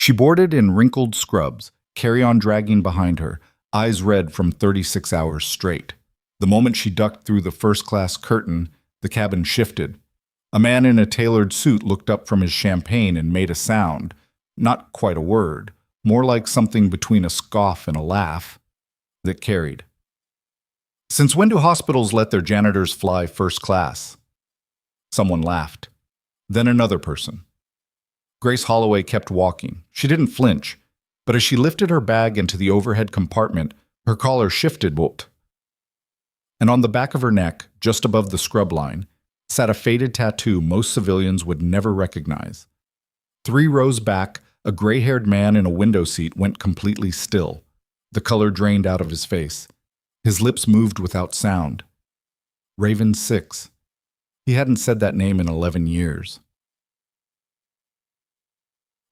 She boarded in wrinkled scrubs, carry-on dragging behind her, eyes red from 36 hours straight. The moment she ducked through the first-class curtain, the cabin shifted. A man in a tailored suit looked up from his champagne and made a sound, not quite a word, more like something between a scoff and a laugh, that carried. "Since when do hospitals let their janitors fly first class?" Someone laughed. Then another person. Grace Holloway kept walking. She didn't flinch, but as she lifted her bag into the overhead compartment, her collar shifted, and on the back of her neck, just above the scrub line, sat a faded tattoo most civilians would never recognize. 3 rows back, a gray-haired man in a window seat went completely still. The color drained out of his face. His lips moved without sound. Raven 6. He hadn't said that name in 11 years.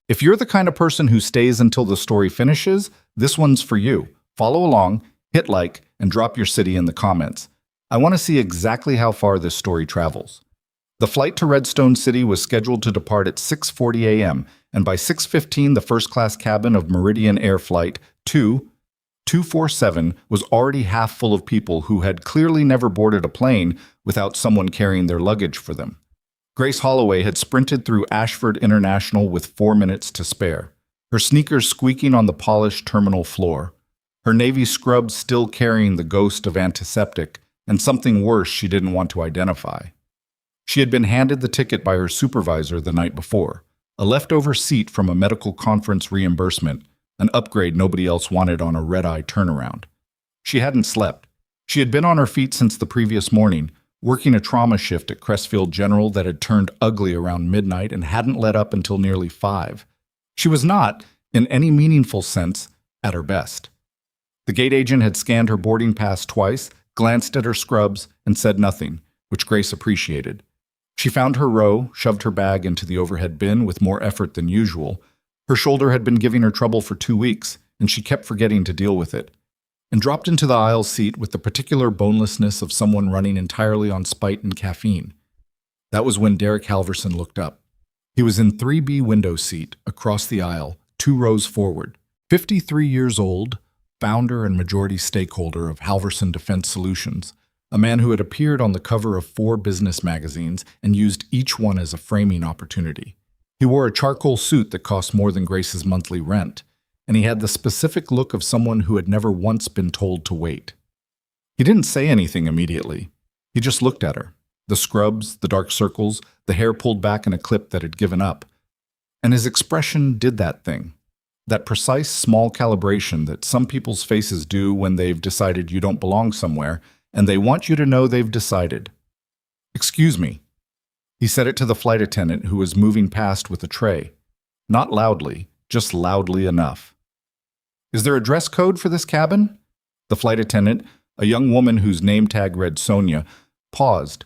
If you're the kind of person who stays until the story finishes, this one's for you. Follow along, hit like, and drop your city in the comments. I want to see exactly how far this story travels. The flight to Redstone City was scheduled to depart at 6:40 a.m., and by 6:15 the first-class cabin of Meridian Air Flight 247 was already half full of people who had clearly never boarded a plane without someone carrying their luggage for them. Grace Holloway had sprinted through Ashford International with 4 minutes to spare, her sneakers squeaking on the polished terminal floor, her navy scrubs still carrying the ghost of antiseptic and something worse she didn't want to identify. She had been handed the ticket by her supervisor the night before, a leftover seat from a medical conference reimbursement, an upgrade nobody else wanted on a red-eye turnaround. She hadn't slept. She had been on her feet since the previous morning, working a trauma shift at Crestfield General that had turned ugly around midnight and hadn't let up until nearly 5. She was not, in any meaningful sense, at her best. The gate agent had scanned her boarding pass twice, glanced at her scrubs, and said nothing, which Grace appreciated. She found her row, shoved her bag into the overhead bin with more effort than usual. Her shoulder had been giving her trouble for 2 weeks, and she kept forgetting to deal with it, and dropped into the aisle seat with the particular bonelessness of someone running entirely on spite and caffeine. That was when Derek Halverson looked up. He was in 3B window seat, across the aisle, 2 rows forward. 53 years old, founder and majority stakeholder of Halverson Defense Solutions, a man who had appeared on the cover of 4 business magazines and used each one as a framing opportunity. He wore a charcoal suit that cost more than Grace's monthly rent, and he had the specific look of someone who had never once been told to wait. He didn't say anything immediately. He just looked at her. The scrubs, the dark circles, the hair pulled back in a clip that had given up. And his expression did that thing. That precise, small calibration that some people's faces do when they've decided you don't belong somewhere, and they want you to know they've decided. "Excuse me." He said it to the flight attendant who was moving past with a tray. Not loudly, just loudly enough. "Is there a dress code for this cabin?" The flight attendant, a young woman whose name tag read Sonia, paused,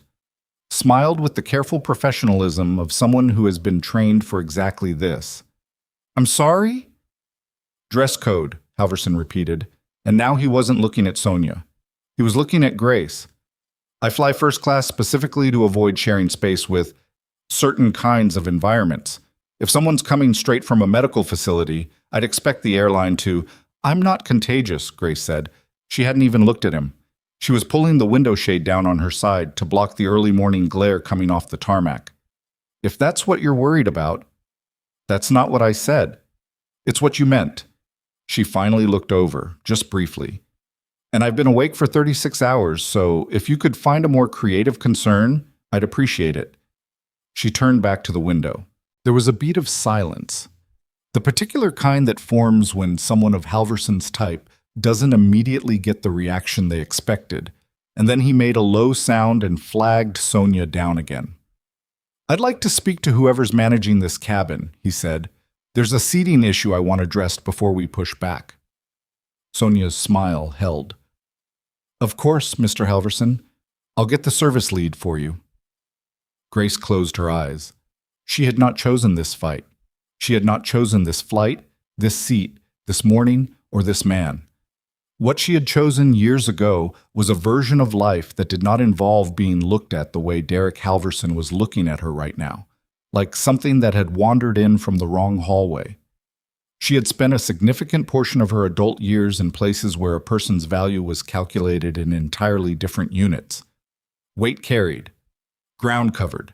smiled with the careful professionalism of someone who has been trained for exactly this. "I'm sorry?" "Dress code," Halverson repeated, and now he wasn't looking at Sonia. He was looking at Grace. "I fly first class specifically to avoid sharing space with certain kinds of environments. If someone's coming straight from a medical facility, I'd expect the airline to—" "I'm not contagious," Grace said. She hadn't even looked at him. She was pulling the window shade down on her side to block the early morning glare coming off the tarmac. "If that's what you're worried about—" "That's not what I said. It's what you meant." She finally looked over, just briefly. "And I've been awake for 36 hours, so if you could find a more creative concern, I'd appreciate it." She turned back to the window. There was a beat of silence, the particular kind that forms when someone of Halverson's type doesn't immediately get the reaction they expected, and then he made a low sound and flagged Sonia down again. "I'd like to speak to whoever's managing this cabin," he said. "There's a seating issue I want addressed before we push back." Sonia's smile held. "Of course, Mr. Halverson. I'll get the service lead for you." Grace closed her eyes. She had not chosen this fight. She had not chosen this flight, this seat, this morning, or this man. What she had chosen years ago was a version of life that did not involve being looked at the way Derek Halverson was looking at her right now, like something that had wandered in from the wrong hallway. She had spent a significant portion of her adult years in places where a person's value was calculated in entirely different units. Weight carried, ground covered,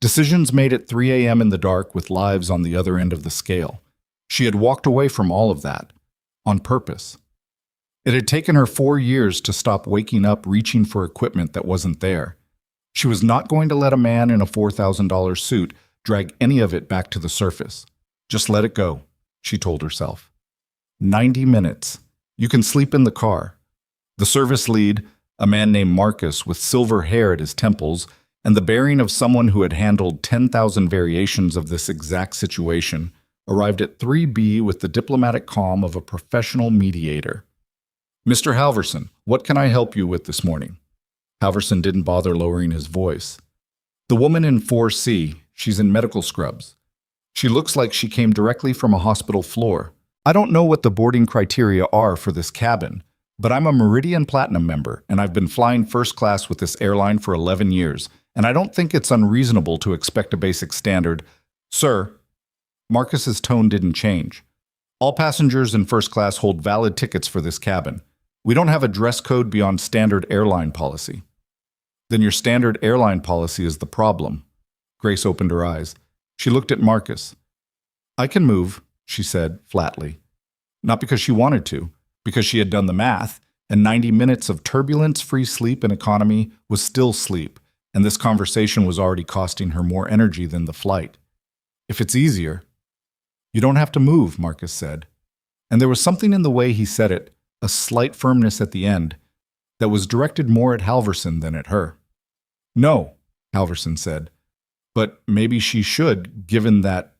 decisions made at 3 a.m. in the dark with lives on the other end of the scale. She had walked away from all of that, on purpose. It had taken her 4 years to stop waking up reaching for equipment that wasn't there. She was not going to let a man in a $4,000 suit drag any of it back to the surface. Just let it go, she told herself. 90 minutes. You can sleep in the car. The service lead, a man named Marcus with silver hair at his temples, and the bearing of someone who had handled 10,000 variations of this exact situation, arrived at 3B with the diplomatic calm of a professional mediator. Mr. Halverson, what can I help you with this morning? Halverson didn't bother lowering his voice. The woman in 4C, she's in medical scrubs. She looks like she came directly from a hospital floor. I don't know what the boarding criteria are for this cabin, but I'm a Meridian Platinum member, and I've been flying first class with this airline for 11 years, and I don't think it's unreasonable to expect a basic standard. Sir, Marcus's tone didn't change. All passengers in first class hold valid tickets for this cabin. We don't have a dress code beyond standard airline policy. Then your standard airline policy is the problem. Grace opened her eyes. She looked at Marcus. I can move, she said flatly. Not because she wanted to, because she had done the math, and 90 minutes of turbulence-free sleep and economy was still sleep, and this conversation was already costing her more energy than the flight. If it's easier. You don't have to move, Marcus said. And there was something in the way he said it, a slight firmness at the end, that was directed more at Halverson than at her. No, Halverson said. But maybe she should, given that...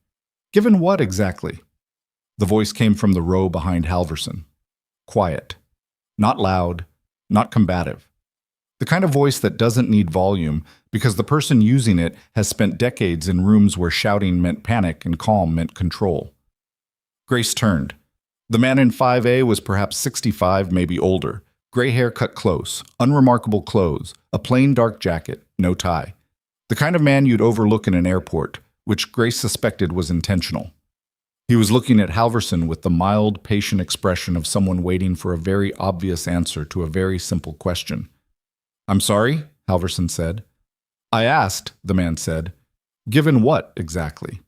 Given what exactly? The voice came from the row behind Halverson. Quiet. Not loud, not combative. The kind of voice that doesn't need volume because the person using it has spent decades in rooms where shouting meant panic and calm meant control. Grace turned. The man in 5A was perhaps 65, maybe older. Gray hair cut close, unremarkable clothes, a plain dark jacket, no tie. The kind of man you'd overlook in an airport, which Grace suspected was intentional. He was looking at Halverson with the mild, patient expression of someone waiting for a very obvious answer to a very simple question. I'm sorry, Halverson said. I asked, the man said. Given what, exactly?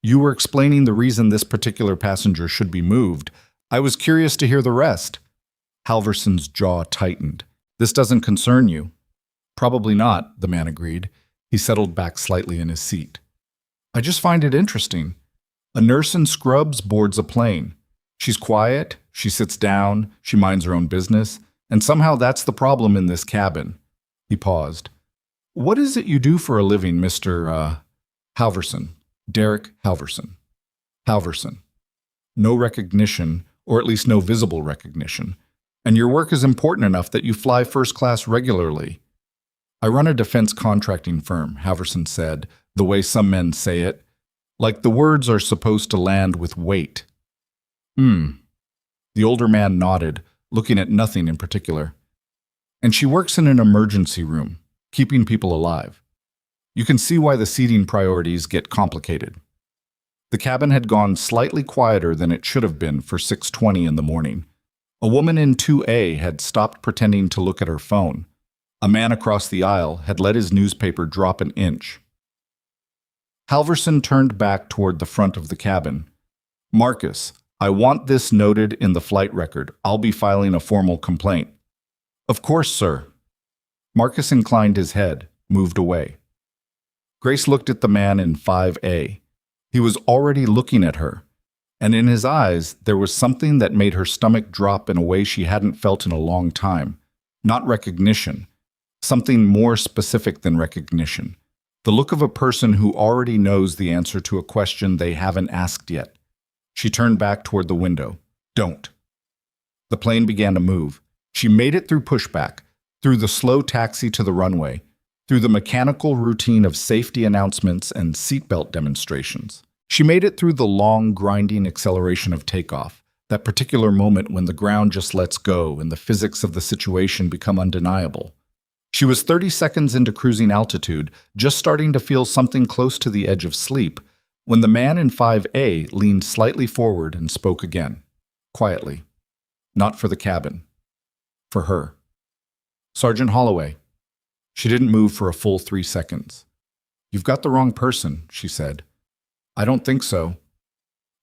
You were explaining the reason this particular passenger should be moved. I was curious to hear the rest. Halverson's jaw tightened. This doesn't concern you. Probably not, the man agreed. He settled back slightly in his seat. I just find it interesting. A nurse in scrubs boards a plane. She's quiet, she sits down, she minds her own business, and somehow that's the problem in this cabin. He paused. What is it you do for a living, Mr. Halverson? Derek Halverson. Halverson. No recognition, or at least no visible recognition. And your work is important enough that you fly first class regularly. I run a defense contracting firm, Halverson said, the way some men say it. Like the words are supposed to land with weight. The older man nodded, looking at nothing in particular. And she works in an emergency room, keeping people alive. You can see why the seating priorities get complicated. The cabin had gone slightly quieter than it should have been for 6:20 in the morning. A woman in 2A had stopped pretending to look at her phone. A man across the aisle had let his newspaper drop an inch. Halverson turned back toward the front of the cabin. Marcus, I want this noted in the flight record. I'll be filing a formal complaint. Of course, sir. Marcus inclined his head, moved away. Grace looked at the man in 5A. He was already looking at her, and in his eyes there was something that made her stomach drop in a way she hadn't felt in a long time. Not recognition. Something more specific than recognition. The look of a person who already knows the answer to a question they haven't asked yet. She turned back toward the window. Don't. The plane began to move. She made it through pushback, through the slow taxi to the runway, through the mechanical routine of safety announcements and seatbelt demonstrations. She made it through the long, grinding acceleration of takeoff, that particular moment when the ground just lets go and the physics of the situation become undeniable. She was 30 seconds into cruising altitude, just starting to feel something close to the edge of sleep, when the man in 5A leaned slightly forward and spoke again, quietly. Not for the cabin. For her. Sergeant Holloway. She didn't move for a full 3 seconds. You've got the wrong person, she said. I don't think so.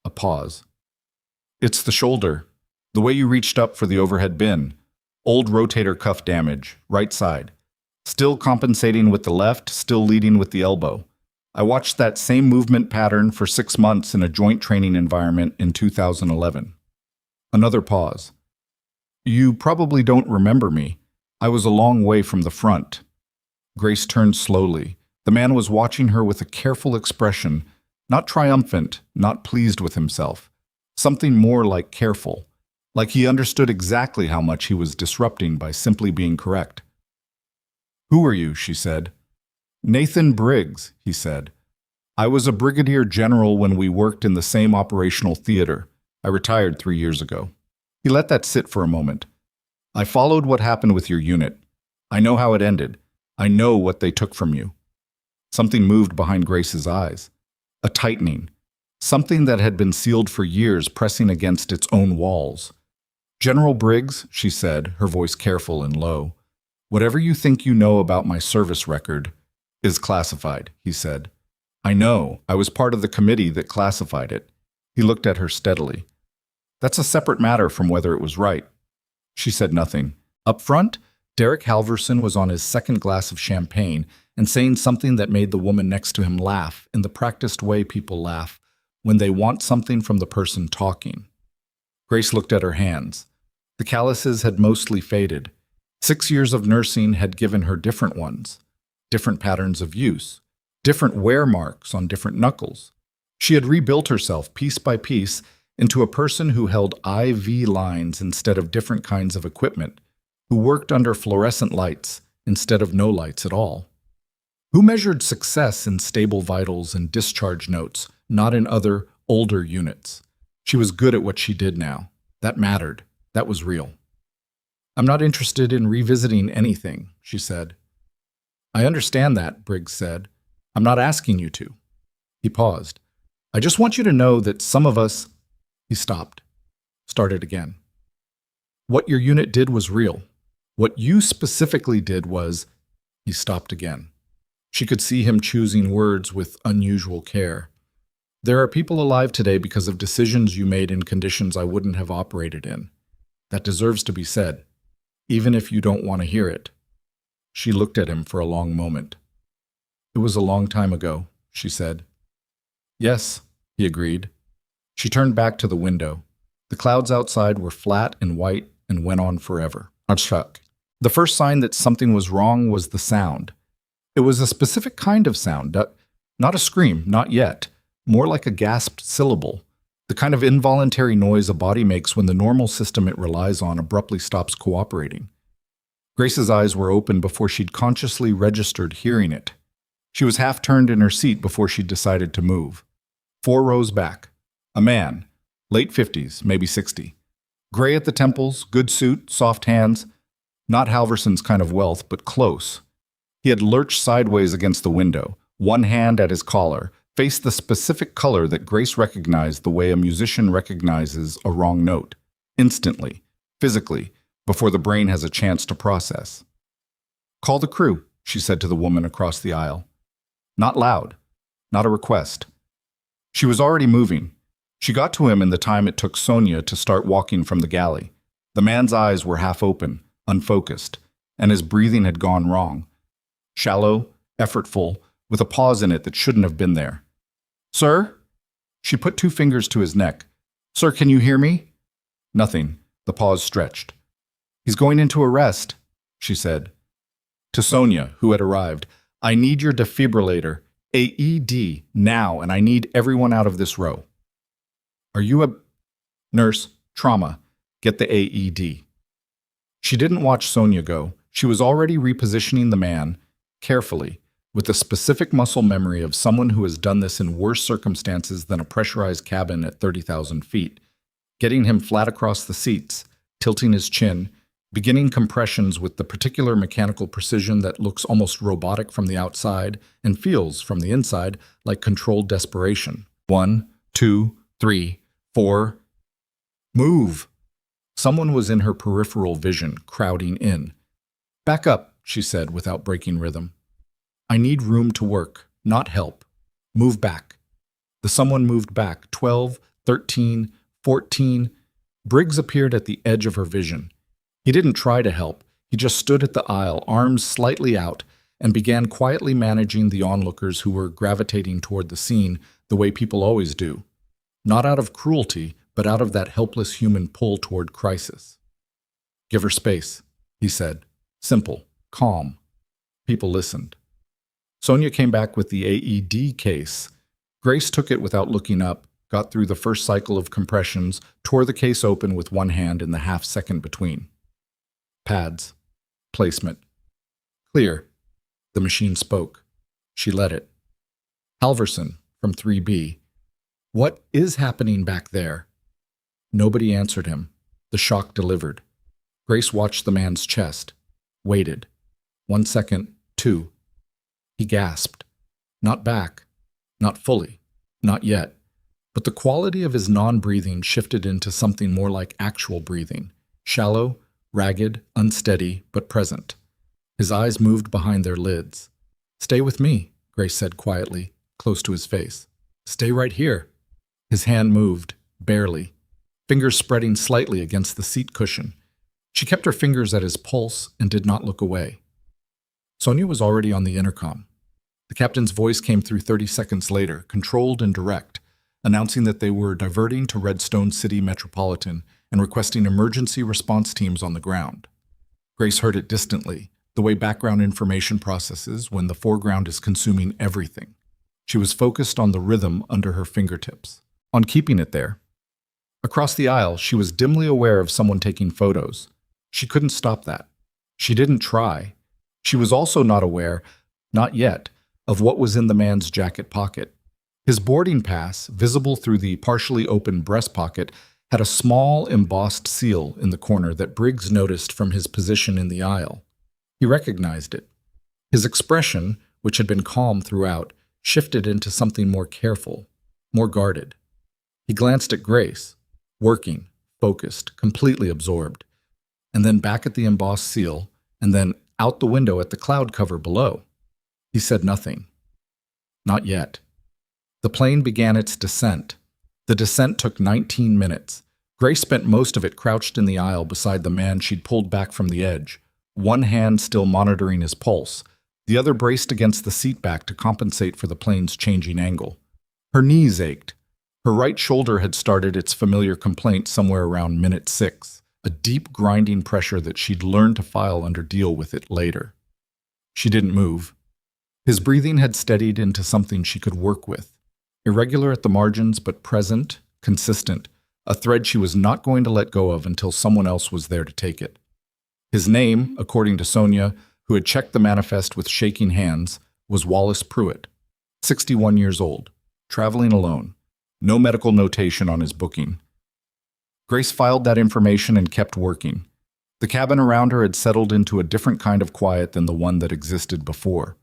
A pause. It's the shoulder. The way you reached up for the overhead bin. Old rotator cuff damage, right side. Still compensating with the left, still leading with the elbow. I watched that same movement pattern for 6 months in a joint training environment in 2011. Another pause. You probably don't remember me. I was a long way from the front. Grace turned slowly. The man was watching her with a careful expression, not triumphant, not pleased with himself. Something more like careful, like he understood exactly how much he was disrupting by simply being correct. Who are you? She said. Nathan Briggs, he said. I was a brigadier general when we worked in the same operational theater. I retired 3 years ago. He let that sit for a moment. I followed what happened with your unit. I know how it ended. I know what they took from you. Something moved behind Grace's eyes. A tightening. Something that had been sealed for years pressing against its own walls. General Briggs, she said, her voice careful and low, whatever you think you know about my service record is classified, he said. I know. I was part of the committee that classified it. He looked at her steadily. That's a separate matter from whether it was right. She said nothing. Up front, Derek Halverson was on his second glass of champagne and saying something that made the woman next to him laugh in the practiced way people laugh when they want something from the person talking. Grace looked at her hands. The calluses had mostly faded. 6 years of nursing had given her different ones, different patterns of use, different wear marks on different knuckles. She had rebuilt herself piece by piece into a person who held IV lines instead of different kinds of equipment, who worked under fluorescent lights instead of no lights at all, who measured success in stable vitals and discharge notes, not in other, older units. She was good at what she did now. That mattered. That was real. I'm not interested in revisiting anything, she said. I understand that, Briggs said. I'm not asking you to. He paused. I just want you to know that some of us... He stopped. Started again. What your unit did was real. What you specifically did was... He stopped again. She could see him choosing words with unusual care. There are people alive today because of decisions you made in conditions I wouldn't have operated in. That deserves to be said, even if you don't want to hear it. She looked at him for a long moment. It was a long time ago, she said. Yes, he agreed. She turned back to the window. The clouds outside were flat and white and went on forever. The first sign that something was wrong was the sound. It was a specific kind of sound, not a scream, not yet, more like a gasped syllable, the kind of involuntary noise a body makes when the normal system it relies on abruptly stops cooperating. Grace's eyes were open before she'd consciously registered hearing it. She was half-turned in her seat before she'd decided to move. 4 rows back. A man, late 50s, maybe 60. Gray at the temples, good suit, soft hands. Not Halverson's kind of wealth, but close. He had lurched sideways against the window, one hand at his collar, faced the specific color that Grace recognized the way a musician recognizes a wrong note, instantly, physically, before the brain has a chance to process. Call the crew, she said to the woman across the aisle. Not loud, not a request. She was already moving. She got to him in the time it took Sonia to start walking from the galley. The man's eyes were half open, unfocused, and his breathing had gone wrong. Shallow, effortful, with a pause in it that shouldn't have been there. Sir? She put 2 fingers to his neck. Sir, can you hear me? Nothing. The pause stretched. He's going into arrest, she said. To Sonia, who had arrived, I need your defibrillator, AED, now, and I need everyone out of this row. Are you a... Nurse, trauma, get the AED. She didn't watch Sonia go. She was already repositioning the man, carefully, with the specific muscle memory of someone who has done this in worse circumstances than a pressurized cabin at 30,000 feet, getting him flat across the seats, tilting his chin, beginning compressions with the particular mechanical precision that looks almost robotic from the outside and feels, from the inside, like controlled desperation. 1, 2, 3, 4. Move! Someone was in her peripheral vision, crowding in. Back up, she said without breaking rhythm. I need room to work, not help. Move back. The someone moved back. 12, 13, 14. Briggs appeared at the edge of her vision. He didn't try to help. He just stood at the aisle, arms slightly out, and began quietly managing the onlookers who were gravitating toward the scene the way people always do. Not out of cruelty, but out of that helpless human pull toward crisis. Give her space, he said. Simple, calm. People listened. Sonia came back with the AED case. Grace took it without looking up, got through the first cycle of compressions, tore the case open with one hand in the half-second between. Pads. Placement. Clear. The machine spoke. She let it. Halverson, from 3B. What is happening back there? Nobody answered him. The shock delivered. Grace watched the man's chest. Waited. 1 second, 2. He gasped. Not back. Not fully. Not yet. But the quality of his non-breathing shifted into something more like actual breathing. Shallow, ragged, unsteady, but present. His eyes moved behind their lids. Stay with me, Grace said quietly, close to his face. Stay right here. His hand moved, barely, fingers spreading slightly against the seat cushion. She kept her fingers at his pulse and did not look away. Sonia was already on the intercom. The captain's voice came through 30 seconds later, controlled and direct, announcing that they were diverting to Redstone City Metropolitan and requesting emergency response teams on the ground. Grace heard it distantly, the way background information processes when the foreground is consuming everything. She was focused on the rhythm under her fingertips, on keeping it there. Across the aisle, she was dimly aware of someone taking photos. She couldn't stop that. She didn't try. She was also not aware, not yet, of what was in the man's jacket pocket. His boarding pass, visible through the partially open breast pocket, had a small embossed seal in the corner that Briggs noticed from his position in the aisle. He recognized it. His expression, which had been calm throughout, shifted into something more careful, more guarded. He glanced at Grace, working, focused, completely absorbed, and then back at the embossed seal, and then out the window at the cloud cover below. He said nothing. Not yet. The plane began its descent. The descent took 19 minutes. Grace spent most of it crouched in the aisle beside the man she'd pulled back from the edge, one hand still monitoring his pulse, the other braced against the seat back to compensate for the plane's changing angle. Her knees ached. Her right shoulder had started its familiar complaint somewhere around minute 6, a deep grinding pressure that she'd learned to file under deal with it later. She didn't move. His breathing had steadied into something she could work with. Irregular at the margins, but present, consistent, a thread she was not going to let go of until someone else was there to take it. His name, according to Sonia, who had checked the manifest with shaking hands, was Wallace Pruitt, 61 years old, traveling alone, no medical notation on his booking. Grace filed that information and kept working. The cabin around her had settled into a different kind of quiet than the one that existed before.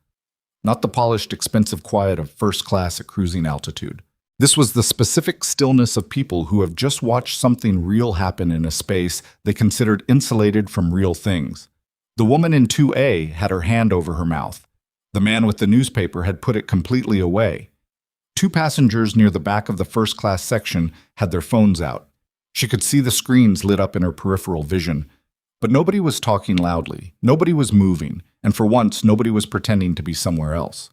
Not the polished, expensive quiet of first class at cruising altitude. This was the specific stillness of people who have just watched something real happen in a space they considered insulated from real things. The woman in 2A had her hand over her mouth. The man with the newspaper had put it completely away. 2 passengers near the back of the first-class section had their phones out. She could see the screens lit up in her peripheral vision. But nobody was talking loudly, nobody was moving, and for once nobody was pretending to be somewhere else.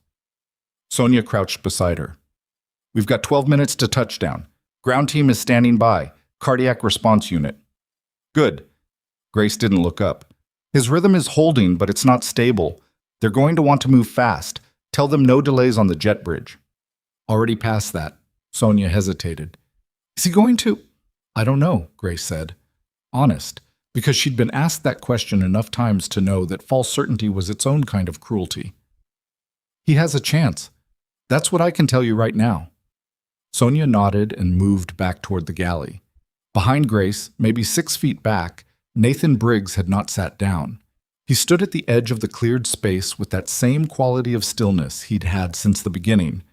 Sonia crouched beside her. We've got 12 minutes to touchdown. Ground team is standing by. Cardiac response unit. Good. Grace didn't look up. His rhythm is holding, but it's not stable. They're going to want to move fast. Tell them no delays on the jet bridge. Already past that. Sonia hesitated. Is he going to? I don't know, Grace said. Honest, because she'd been asked that question enough times to know that false certainty was its own kind of cruelty. He has a chance. That's what I can tell you right now. Sonia nodded and moved back toward the galley. Behind Grace, maybe 6 feet back, Nathan Briggs had not sat down. He stood at the edge of the cleared space with that same quality of stillness he'd had since the beginning.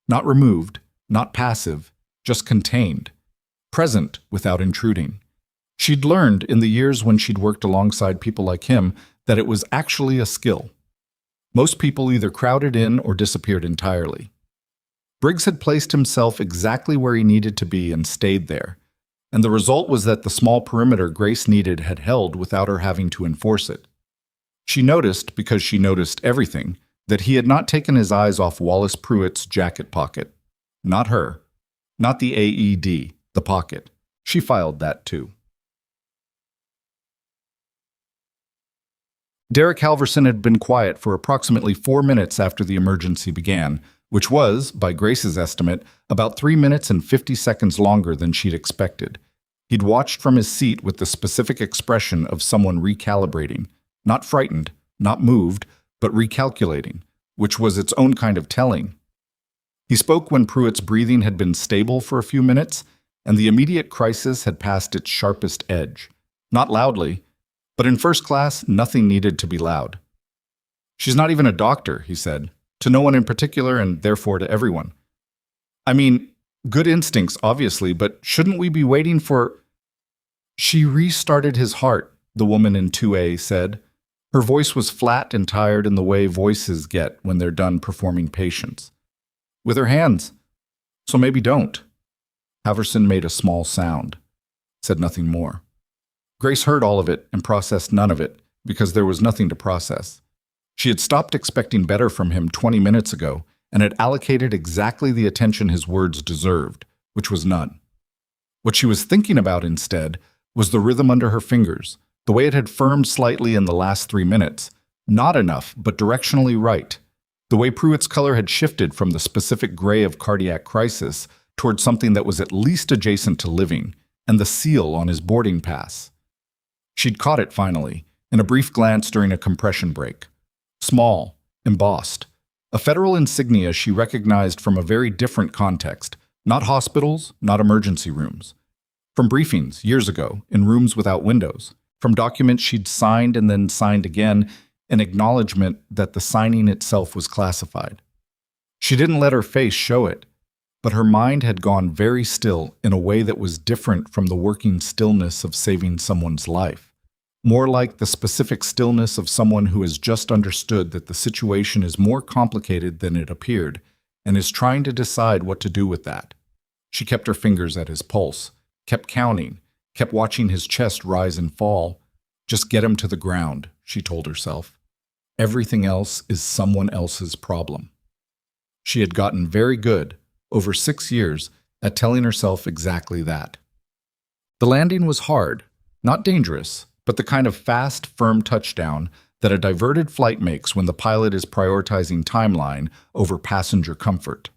Not removed, not passive, just contained, present without intruding. She'd learned in the years when she'd worked alongside people like him that it was actually a skill. Most people either crowded in or disappeared entirely. Briggs had placed himself exactly where he needed to be and stayed there, and the result was that the small perimeter Grace needed had held without her having to enforce it. She noticed, because she noticed everything, that he had not taken his eyes off Wallace Pruitt's jacket pocket. Not her. Not the AED, the pocket. She filed that too. Derek Halverson had been quiet for approximately 4 minutes after the emergency began, which was, by Grace's estimate, about 3 minutes and 50 seconds longer than she'd expected. He'd watched from his seat with the specific expression of someone recalibrating, not frightened, not moved, but recalculating, which was its own kind of telling. He spoke when Pruitt's breathing had been stable for a few minutes, and the immediate crisis had passed its sharpest edge. Not loudly, but in first class, nothing needed to be loud. "She's not even a doctor," he said, to no one in particular and therefore to everyone. "I mean, good instincts, obviously, but shouldn't we be waiting for—" "She restarted his heart," the woman in 2A said. Her voice was flat and tired in the way voices get when they're done performing patients. "With her hands. So maybe don't." Halverson made a small sound, said nothing more. Grace heard all of it and processed none of it, because there was nothing to process. She had stopped expecting better from him 20 minutes ago and had allocated exactly the attention his words deserved, which was none. What she was thinking about instead was the rhythm under her fingers, the way it had firmed slightly in the last 3 minutes. Not enough, but directionally right. The way Pruitt's color had shifted from the specific gray of cardiac crisis toward something that was at least adjacent to living, and the seal on his boarding pass. She'd caught it finally, in a brief glance during a compression break. Small, embossed. A federal insignia she recognized from a very different context. Not hospitals, not emergency rooms. From briefings years ago, in rooms without windows. From documents she'd signed and then signed again, an acknowledgement that the signing itself was classified. She didn't let her face show it, but her mind had gone very still in a way that was different from the working stillness of saving someone's life. More like the specific stillness of someone who has just understood that the situation is more complicated than it appeared and is trying to decide what to do with that. She kept her fingers at his pulse, kept counting, kept watching his chest rise and fall. Just get him to the ground, she told herself. Everything else is someone else's problem. She had gotten very good, over 6 years, at telling herself exactly that. The landing was hard, not dangerous, but the kind of fast, firm touchdown that a diverted flight makes when the pilot is prioritizing timeline over passenger comfort.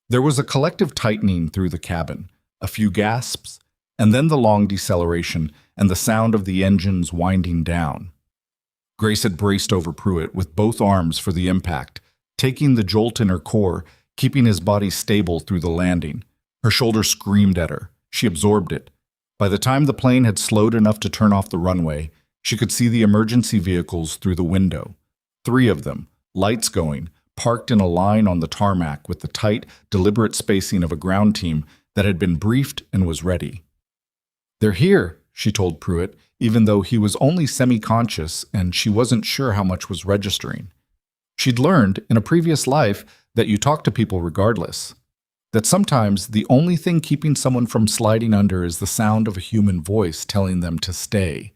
There was a collective tightening through the cabin, a few gasps, and then the long deceleration and the sound of the engines winding down. Grace had braced over Pruitt with both arms for the impact, taking the jolt in her core, keeping his body stable through the landing. Her shoulder screamed at her. She absorbed it. By the time the plane had slowed enough to turn off the runway, she could see the emergency vehicles through the window. 3 of them, lights going, parked in a line on the tarmac with the tight, deliberate spacing of a ground team that had been briefed and was ready. "They're here," she told Pruitt, even though he was only semi-conscious and she wasn't sure how much was registering. She'd learned, in a previous life, that you talk to people regardless. That sometimes the only thing keeping someone from sliding under is the sound of a human voice telling them to stay.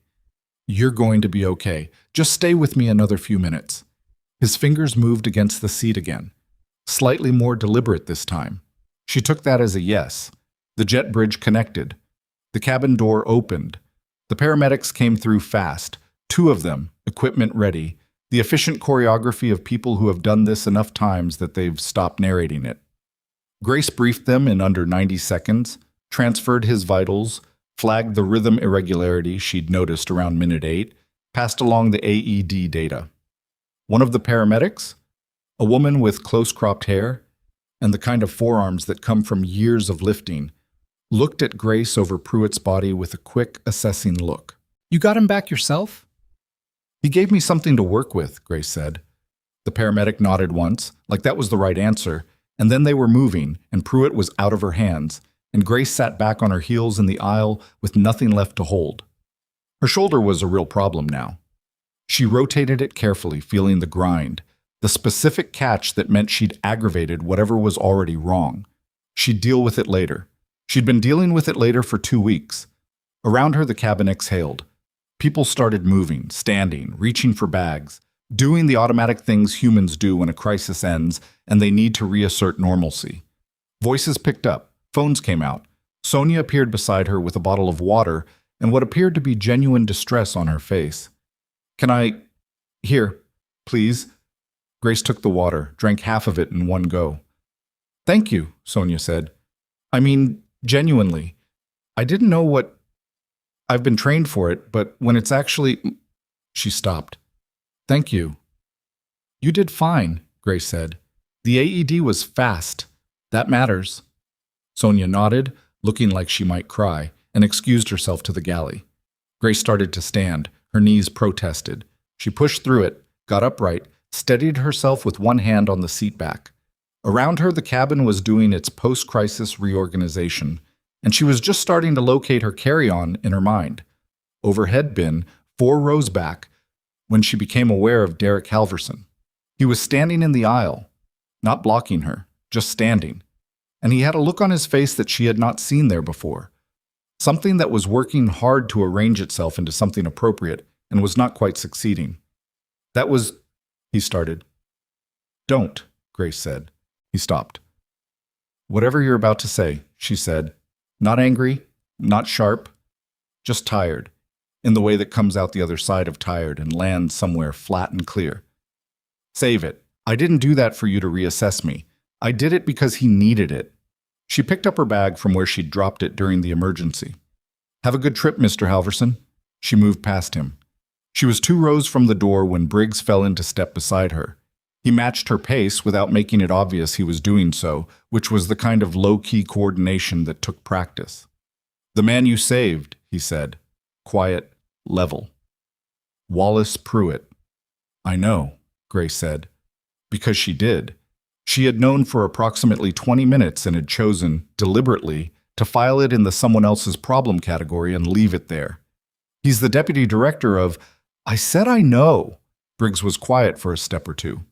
"You're going to be okay. Just stay with me another few minutes." His fingers moved against the seat again, slightly more deliberate this time. She took that as a yes. The jet bridge connected. The cabin door opened. The paramedics came through fast, 2 of them, equipment ready, the efficient choreography of people who have done this enough times that they've stopped narrating it. Grace briefed them in under 90 seconds, transferred his vitals, flagged the rhythm irregularity she'd noticed around minute 8, passed along the AED data. One of the paramedics, a woman with close-cropped hair and the kind of forearms that come from years of lifting, looked at Grace over Pruitt's body with a quick, assessing look. "You got him back yourself?" "He gave me something to work with," Grace said. The paramedic nodded once, like that was the right answer, And then they were moving, and Pruitt was out of her hands, and Grace sat back on her heels in the aisle with nothing left to hold. Her shoulder was a real problem now. She rotated it carefully, feeling the grind, the specific catch that meant she'd aggravated whatever was already wrong. She'd deal with it later. She'd been dealing with it later for 2 weeks. Around her, the cabin exhaled. People started moving, standing, reaching for bags, doing the automatic things humans do when a crisis ends and they need to reassert normalcy. Voices picked up. Phones came out. Sonia appeared beside her with a bottle of water and what appeared to be genuine distress on her face. "Can I... Here, please." Grace took the water, drank half of it in one go. "Thank you," Sonia said. "I mean, genuinely. I didn't know what... I've been trained for it, but when it's actually..." She stopped. "Thank you." "You did fine," Grace said. "The AED was fast. That matters." Sonia nodded, looking like she might cry, and excused herself to the galley. Grace started to stand. Her knees protested. She pushed through it, got upright, steadied herself with one hand on the seat back. Around her, the cabin was doing its post-crisis reorganization, and she was just starting to locate her carry-on in her mind. Overhead bin, 4 rows back, when she became aware of Derek Halverson. He was standing in the aisle, not blocking her, just standing. And he had a look on his face that she had not seen there before. Something that was working hard to arrange itself into something appropriate and was not quite succeeding. "That was..." he started. "Don't," Grace said. He stopped. "Whatever you're about to say," she said. Not angry, not sharp, just tired, in the way that comes out the other side of tired and lands somewhere flat and clear. "Save it. I didn't do that for you to reassess me. I did it because he needed it." She picked up her bag from where she'd dropped it during the emergency. "Have a good trip, Mr. Halverson." She moved past him. She was 2 rows from the door when Briggs fell into step beside her. He matched her pace without making it obvious he was doing so, which was the kind of low-key coordination that took practice. "The man you saved," he said. Quiet, level. "Wallace Pruitt." "I know," Grace said. Because she did. She had known for approximately 20 minutes and had chosen, deliberately, to file it in the someone else's problem category and leave it there. "He's the deputy director of..." "I said I know." Briggs was quiet for a step or two.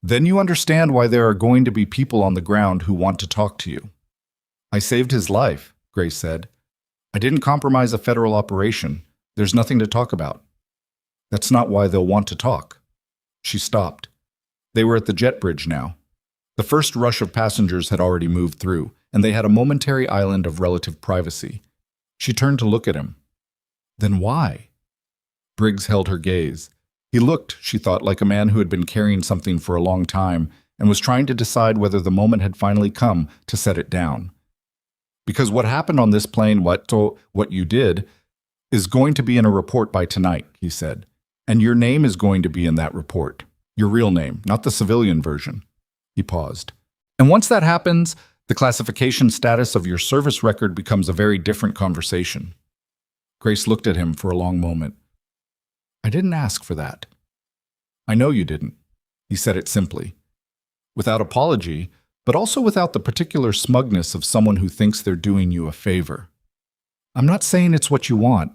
"Then you understand why there are going to be people on the ground who want to talk to you." "I saved his life," Grace said. "I didn't compromise a federal operation. There's nothing to talk about." "That's not why they'll want to talk." She stopped. They were at the jet bridge now. The first rush of passengers had already moved through, and they had a momentary island of relative privacy. She turned to look at him. "Then why?" Briggs held her gaze. He looked, she thought, like a man who had been carrying something for a long time and was trying to decide whether the moment had finally come to set it down. "Because what happened on this plane, what you did, is going to be in a report by tonight," he said. "And your name is going to be in that report. Your real name, not the civilian version." He paused. "And once that happens, the classification status of your service record becomes a very different conversation." Grace looked at him for a long moment. "I didn't ask for that." "I know you didn't." He said it simply. Without apology, but also without the particular smugness of someone who thinks they're doing you a favor. "I'm not saying it's what you want.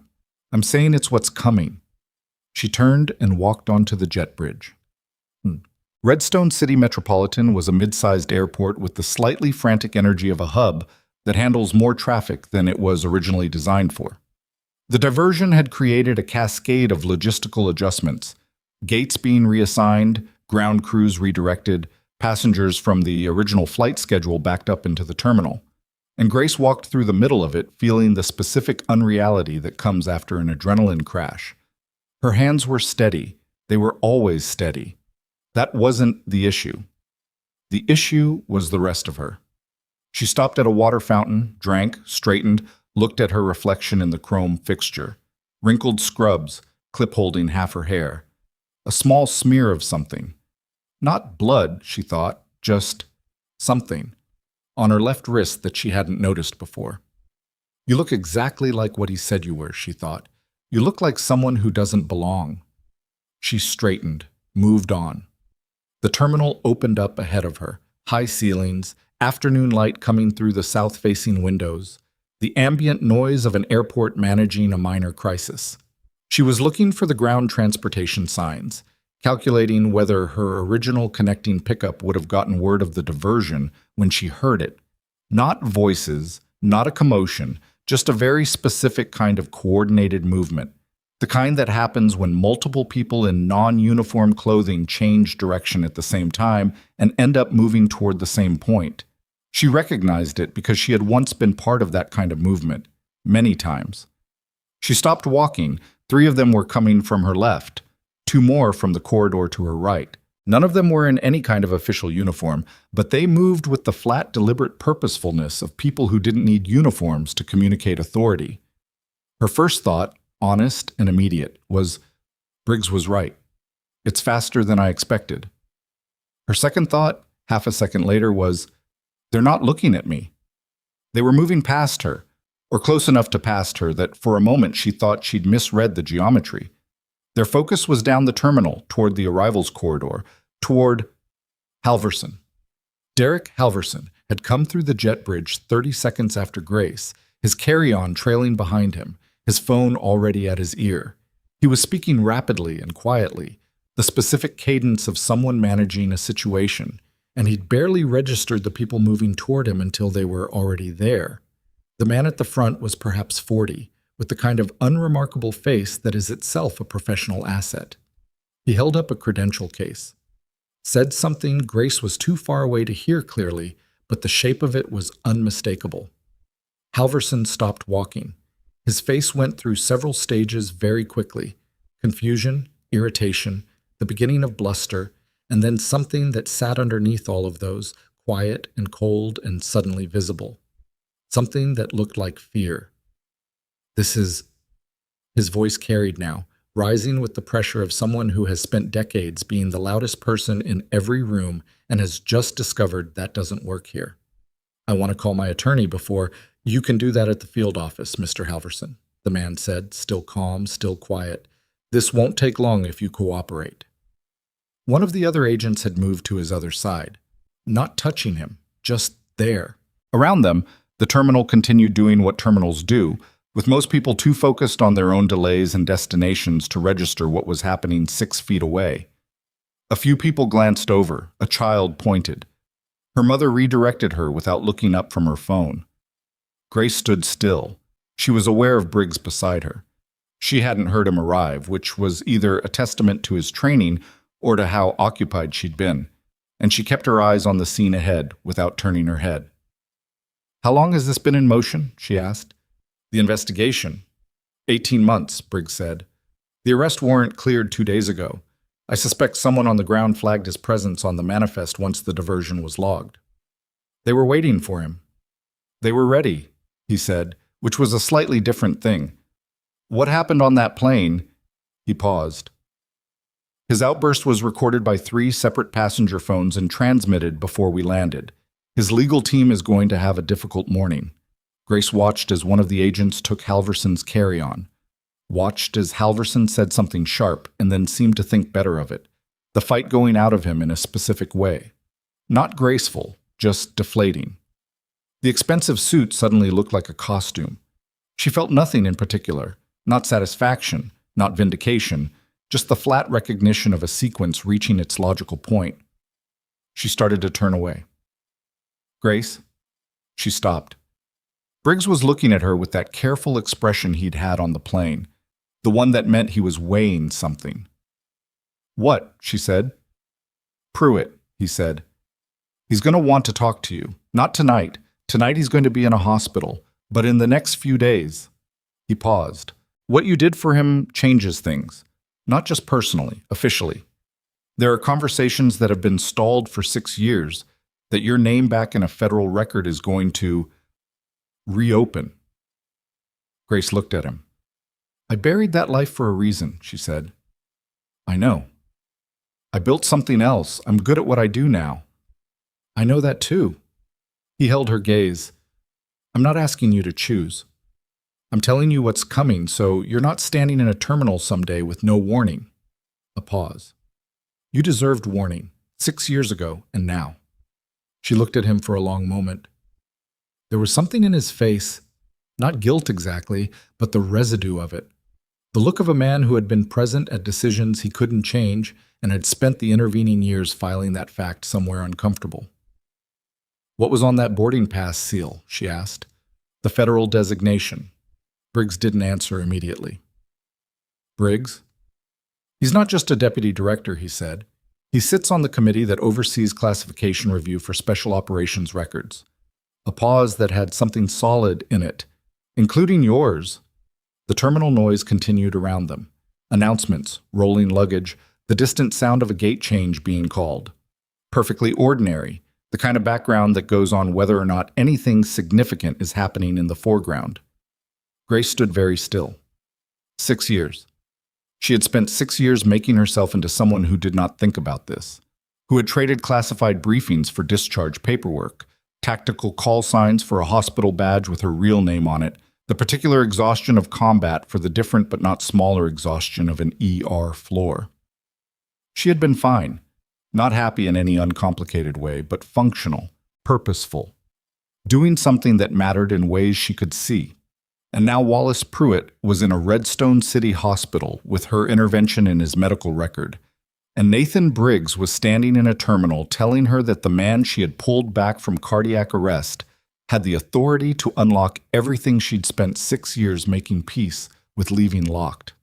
I'm saying it's what's coming." She turned and walked onto the jet bridge. Redstone City Metropolitan was a mid-sized airport with the slightly frantic energy of a hub that handles more traffic than it was originally designed for. The diversion had created a cascade of logistical adjustments, gates being reassigned, ground crews redirected, passengers from the original flight schedule backed up into the terminal. And Grace walked through the middle of it, feeling the specific unreality that comes after an adrenaline crash. Her hands were steady. They were always steady. That wasn't the issue. The issue was the rest of her. She stopped at a water fountain, drank, straightened, looked at her reflection in the chrome fixture. Wrinkled scrubs, clip holding half her hair. A small smear of something. Not blood, she thought, just something. On her left wrist that she hadn't noticed before. "You look exactly like what he said you were," she thought. "You look like someone who doesn't belong." She straightened, moved on. The terminal opened up ahead of her, High ceilings, afternoon light coming through the south-facing windows, the ambient noise of an airport managing a minor crisis. She was looking for the ground transportation signs, calculating whether her original connecting pickup would have gotten word of the diversion when she heard it. Not voices, not a commotion, just a very specific kind of coordinated movement. The kind that happens when multiple people in non-uniform clothing change direction at the same time and end up moving toward the same point. She recognized it because she had once been part of that kind of movement, many times. She stopped walking. 3 of them were coming from her left, 2 more from the corridor to her right. None of them were in any kind of official uniform, but they moved with the flat, deliberate purposefulness of people who didn't need uniforms to communicate authority. Her first thought, honest and immediate, was, Briggs was right. It's faster than I expected. Her second thought, half a second later, was, they're not looking at me. They were moving past her, or close enough to past her that for a moment she thought she'd misread the geometry. Their focus was down the terminal, toward the arrivals corridor, toward Halverson. Derek Halverson had come through the jet bridge 30 seconds after Grace, his carry-on trailing behind him, his phone already at his ear. He was speaking rapidly and quietly, the specific cadence of someone managing a situation, and he'd barely registered the people moving toward him until they were already there. The man at the front was perhaps 40, with the kind of unremarkable face that is itself a professional asset. He held up a credential case. Said something Grace was too far away to hear clearly, but the shape of it was unmistakable. Halverson stopped walking. His face went through several stages very quickly: confusion, irritation, the beginning of bluster, and then something that sat underneath all of those, quiet and cold and suddenly visible. Something that looked like fear. His voice carried now, rising with the pressure of someone who has spent decades being the loudest person in every room and has just discovered that doesn't work here. I want to call my attorney before. You can do that at the field office, Mr. Halverson, the man said, still calm, still quiet. This won't take long if you cooperate. One of the other agents had moved to his other side, not touching him, just there. Around them, the terminal continued doing what terminals do, with most people too focused on their own delays and destinations to register what was happening 6 feet away. A few people glanced over. A child pointed. Her mother redirected her without looking up from her phone. Grace stood still. She was aware of Briggs beside her. She hadn't heard him arrive, which was either a testament to his training or to how occupied she'd been, and she kept her eyes on the scene ahead without turning her head. How long has this been in motion? She asked. The investigation. 18 months, Briggs said. The arrest warrant cleared 2 days ago. I suspect someone on the ground flagged his presence on the manifest once the diversion was logged. They were waiting for him. They were ready, he said, which was a slightly different thing. What happened on that plane? He paused. His outburst was recorded by 3 separate passenger phones and transmitted before we landed. His legal team is going to have a difficult morning. Grace watched as one of the agents took Halverson's carry-on. Watched as Halverson said something sharp and then seemed to think better of it, the fight going out of him in a specific way. Not graceful, just deflating. The expensive suit suddenly looked like a costume. She felt nothing in particular, not satisfaction, not vindication, just the flat recognition of a sequence reaching its logical point. She started to turn away. Grace? She stopped. Briggs was looking at her with that careful expression he'd had on the plane, the one that meant he was weighing something. What? She said. Pruitt, he said. He's going to want to talk to you. Not tonight. Tonight he's going to be in a hospital, but in the next few days. He paused. What you did for him changes things, not just personally, officially. There are conversations that have been stalled for 6 years that your name back in a federal record is going to reopen. Grace looked at him. I buried that life for a reason, she said. I know. I built something else. I'm good at what I do now. I know that too. He held her gaze. I'm not asking you to choose. I'm telling you what's coming, so you're not standing in a terminal someday with no warning. A pause. You deserved warning, 6 years ago and now. She looked at him for a long moment. There was something in his face, not guilt exactly, but the residue of it. The look of a man who had been present at decisions he couldn't change and had spent the intervening years filing that fact somewhere uncomfortable. "What was on that boarding pass seal?" she asked. "The federal designation." Briggs didn't answer immediately. "Briggs?" "He's not just a deputy director," he said. "He sits on the committee that oversees classification review for special operations records." A pause that had something solid in it, including yours. The terminal noise continued around them. Announcements, rolling luggage, the distant sound of a gate change being called. Perfectly ordinary, the kind of background that goes on whether or not anything significant is happening in the foreground. Grace stood very still. 6 years. She had spent 6 years making herself into someone who did not think about this, who had traded classified briefings for discharge paperwork, tactical call signs for a hospital badge with her real name on it, the particular exhaustion of combat for the different but not smaller exhaustion of an ER floor. She had been fine, not happy in any uncomplicated way, but functional, purposeful, doing something that mattered in ways she could see. And now Wallace Pruitt was in a Redstone City hospital with her intervention in his medical record, and Nathan Briggs was standing in a terminal telling her that the man she had pulled back from cardiac arrest had the authority to unlock everything she'd spent 6 years making peace with leaving locked.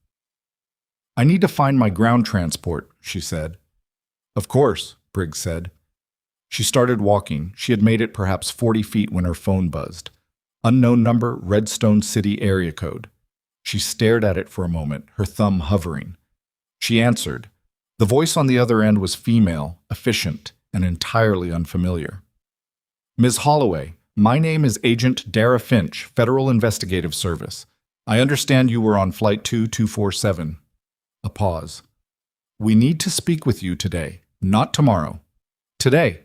"I need to find my ground transport," she said. "Of course," Briggs said. She started walking. She had made it perhaps 40 feet when her phone buzzed. Unknown number, Redstone City area code. She stared at it for a moment, her thumb hovering. She answered. The voice on the other end was female, efficient, and entirely unfamiliar. "Ms. Holloway, my name is Agent Dara Finch, Federal Investigative Service. I understand you were on Flight 2247. A pause. "We need to speak with you today, not tomorrow. Today."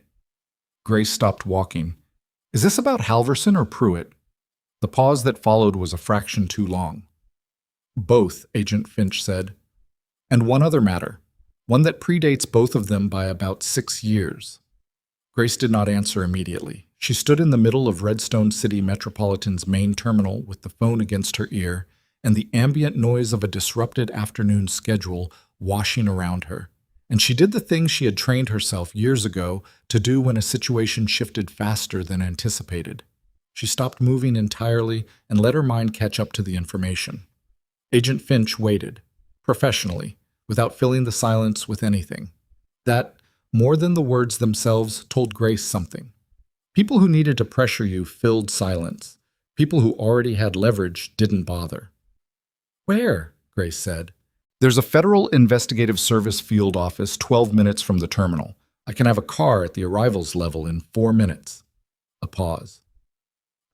Grace stopped walking. "Is this about Halverson or Pruitt?" The pause that followed was a fraction too long. "Both," Agent Finch said. "And one other matter. One that predates both of them by about 6 years. Grace did not answer immediately. She stood in the middle of Redstone City Metropolitan's main terminal with the phone against her ear and the ambient noise of a disrupted afternoon schedule washing around her. And she did the thing she had trained herself years ago to do when a situation shifted faster than anticipated. She stopped moving entirely and let her mind catch up to the information. Agent Finch waited, professionally, without filling the silence with anything. That, more than the words themselves, told Grace something. People who needed to pressure you filled silence. People who already had leverage didn't bother. "Where?" Grace said. "There's a Federal Investigative Service field office 12 minutes from the terminal. I can have a car at the arrivals level in 4 minutes. A pause.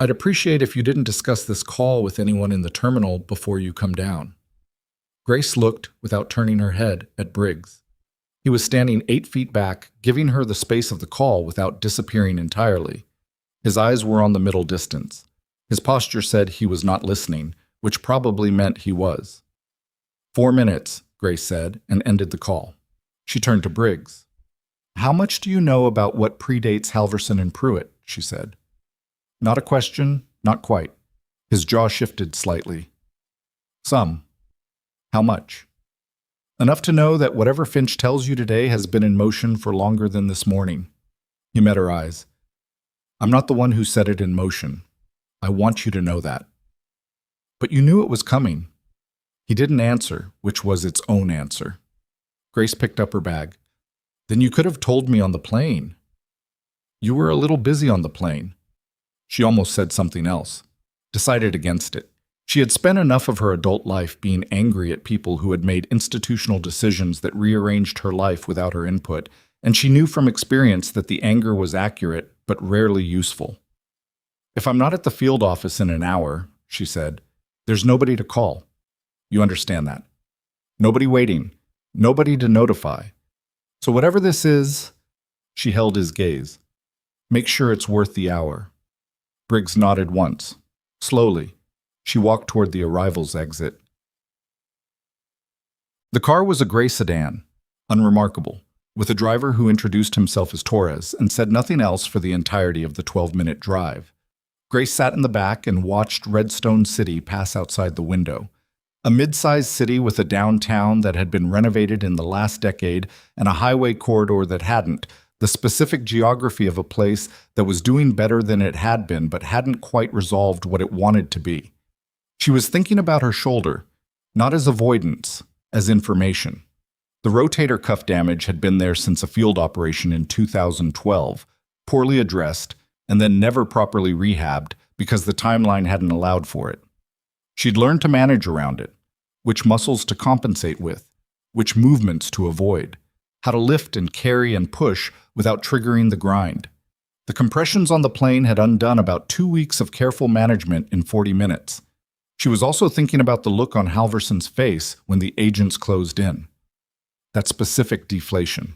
"I'd appreciate if you didn't discuss this call with anyone in the terminal before you come down." Grace looked, without turning her head, at Briggs. He was standing 8 feet back, giving her the space of the call without disappearing entirely. His eyes were on the middle distance. His posture said he was not listening, which probably meant he was. 4 minutes, Grace said, and ended the call. She turned to Briggs. "How much do you know about what predates Halverson and Pruitt?" she said. Not a question, not quite. His jaw shifted slightly. "Some." "How much?" "Enough to know that whatever Finch tells you today has been in motion for longer than this morning." He met her eyes. "I'm not the one who set it in motion. I want you to know that." "But you knew it was coming." He didn't answer, which was its own answer. Grace picked up her bag. "Then you could have told me on the plane." "You were a little busy on the plane." She almost said something else. Decided against it. She had spent enough of her adult life being angry at people who had made institutional decisions that rearranged her life without her input, and she knew from experience that the anger was accurate but rarely useful. "If I'm not at the field office in an hour," she said, "there's nobody to call. You understand that? Nobody waiting. Nobody to notify. So whatever this is," she held his gaze, "make sure it's worth the hour." Briggs nodded once. Slowly, she walked toward the arrivals exit. The car was a gray sedan, unremarkable. with a driver who introduced himself as Torres and said nothing else for the entirety of the 12-minute drive. Grace sat in the back and watched Redstone City pass outside the window. A mid-sized city with a downtown that had been renovated in the last decade and a highway corridor that hadn't, the specific geography of a place that was doing better than it had been but hadn't quite resolved what it wanted to be. She was thinking about her shoulder, not as avoidance, as information. The rotator cuff damage had been there since a field operation in 2012, poorly addressed, and then never properly rehabbed because the timeline hadn't allowed for it. She'd learned to manage around it, which muscles to compensate with, which movements to avoid, how to lift and carry and push without triggering the grind. The compressions on the plane had undone about 2 weeks of careful management in 40 minutes. She was also thinking about the look on Halverson's face when the agents closed in. That specific deflation.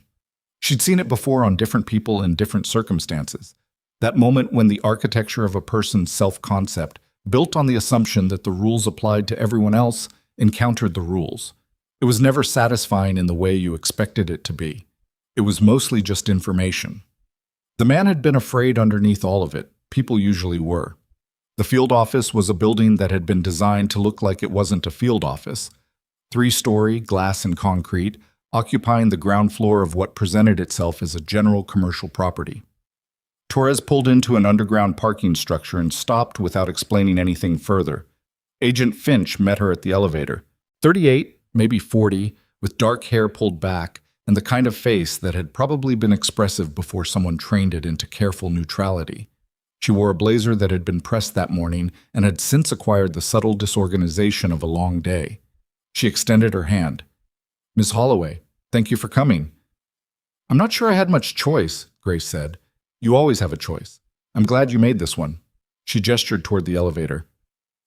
She'd seen it before on different people in different circumstances. That moment when the architecture of a person's self-concept, built on the assumption that the rules applied to everyone else, encountered the rules. It was never satisfying in the way you expected it to be. It was mostly just information. The man had been afraid underneath all of it. People usually were. The field office was a building that had been designed to look like it wasn't a field office. 3-story, glass and concrete, occupying the ground floor of what presented itself as a general commercial property. Torres pulled into an underground parking structure and stopped without explaining anything further. Agent Finch met her at the elevator. 38, maybe 40, with dark hair pulled back, and the kind of face that had probably been expressive before someone trained it into careful neutrality. She wore a blazer that had been pressed that morning and had since acquired the subtle disorganization of a long day. She extended her hand. "Miss Holloway, thank you for coming." "I'm not sure I had much choice," Grace said. "You always have a choice. I'm glad you made this one." She gestured toward the elevator.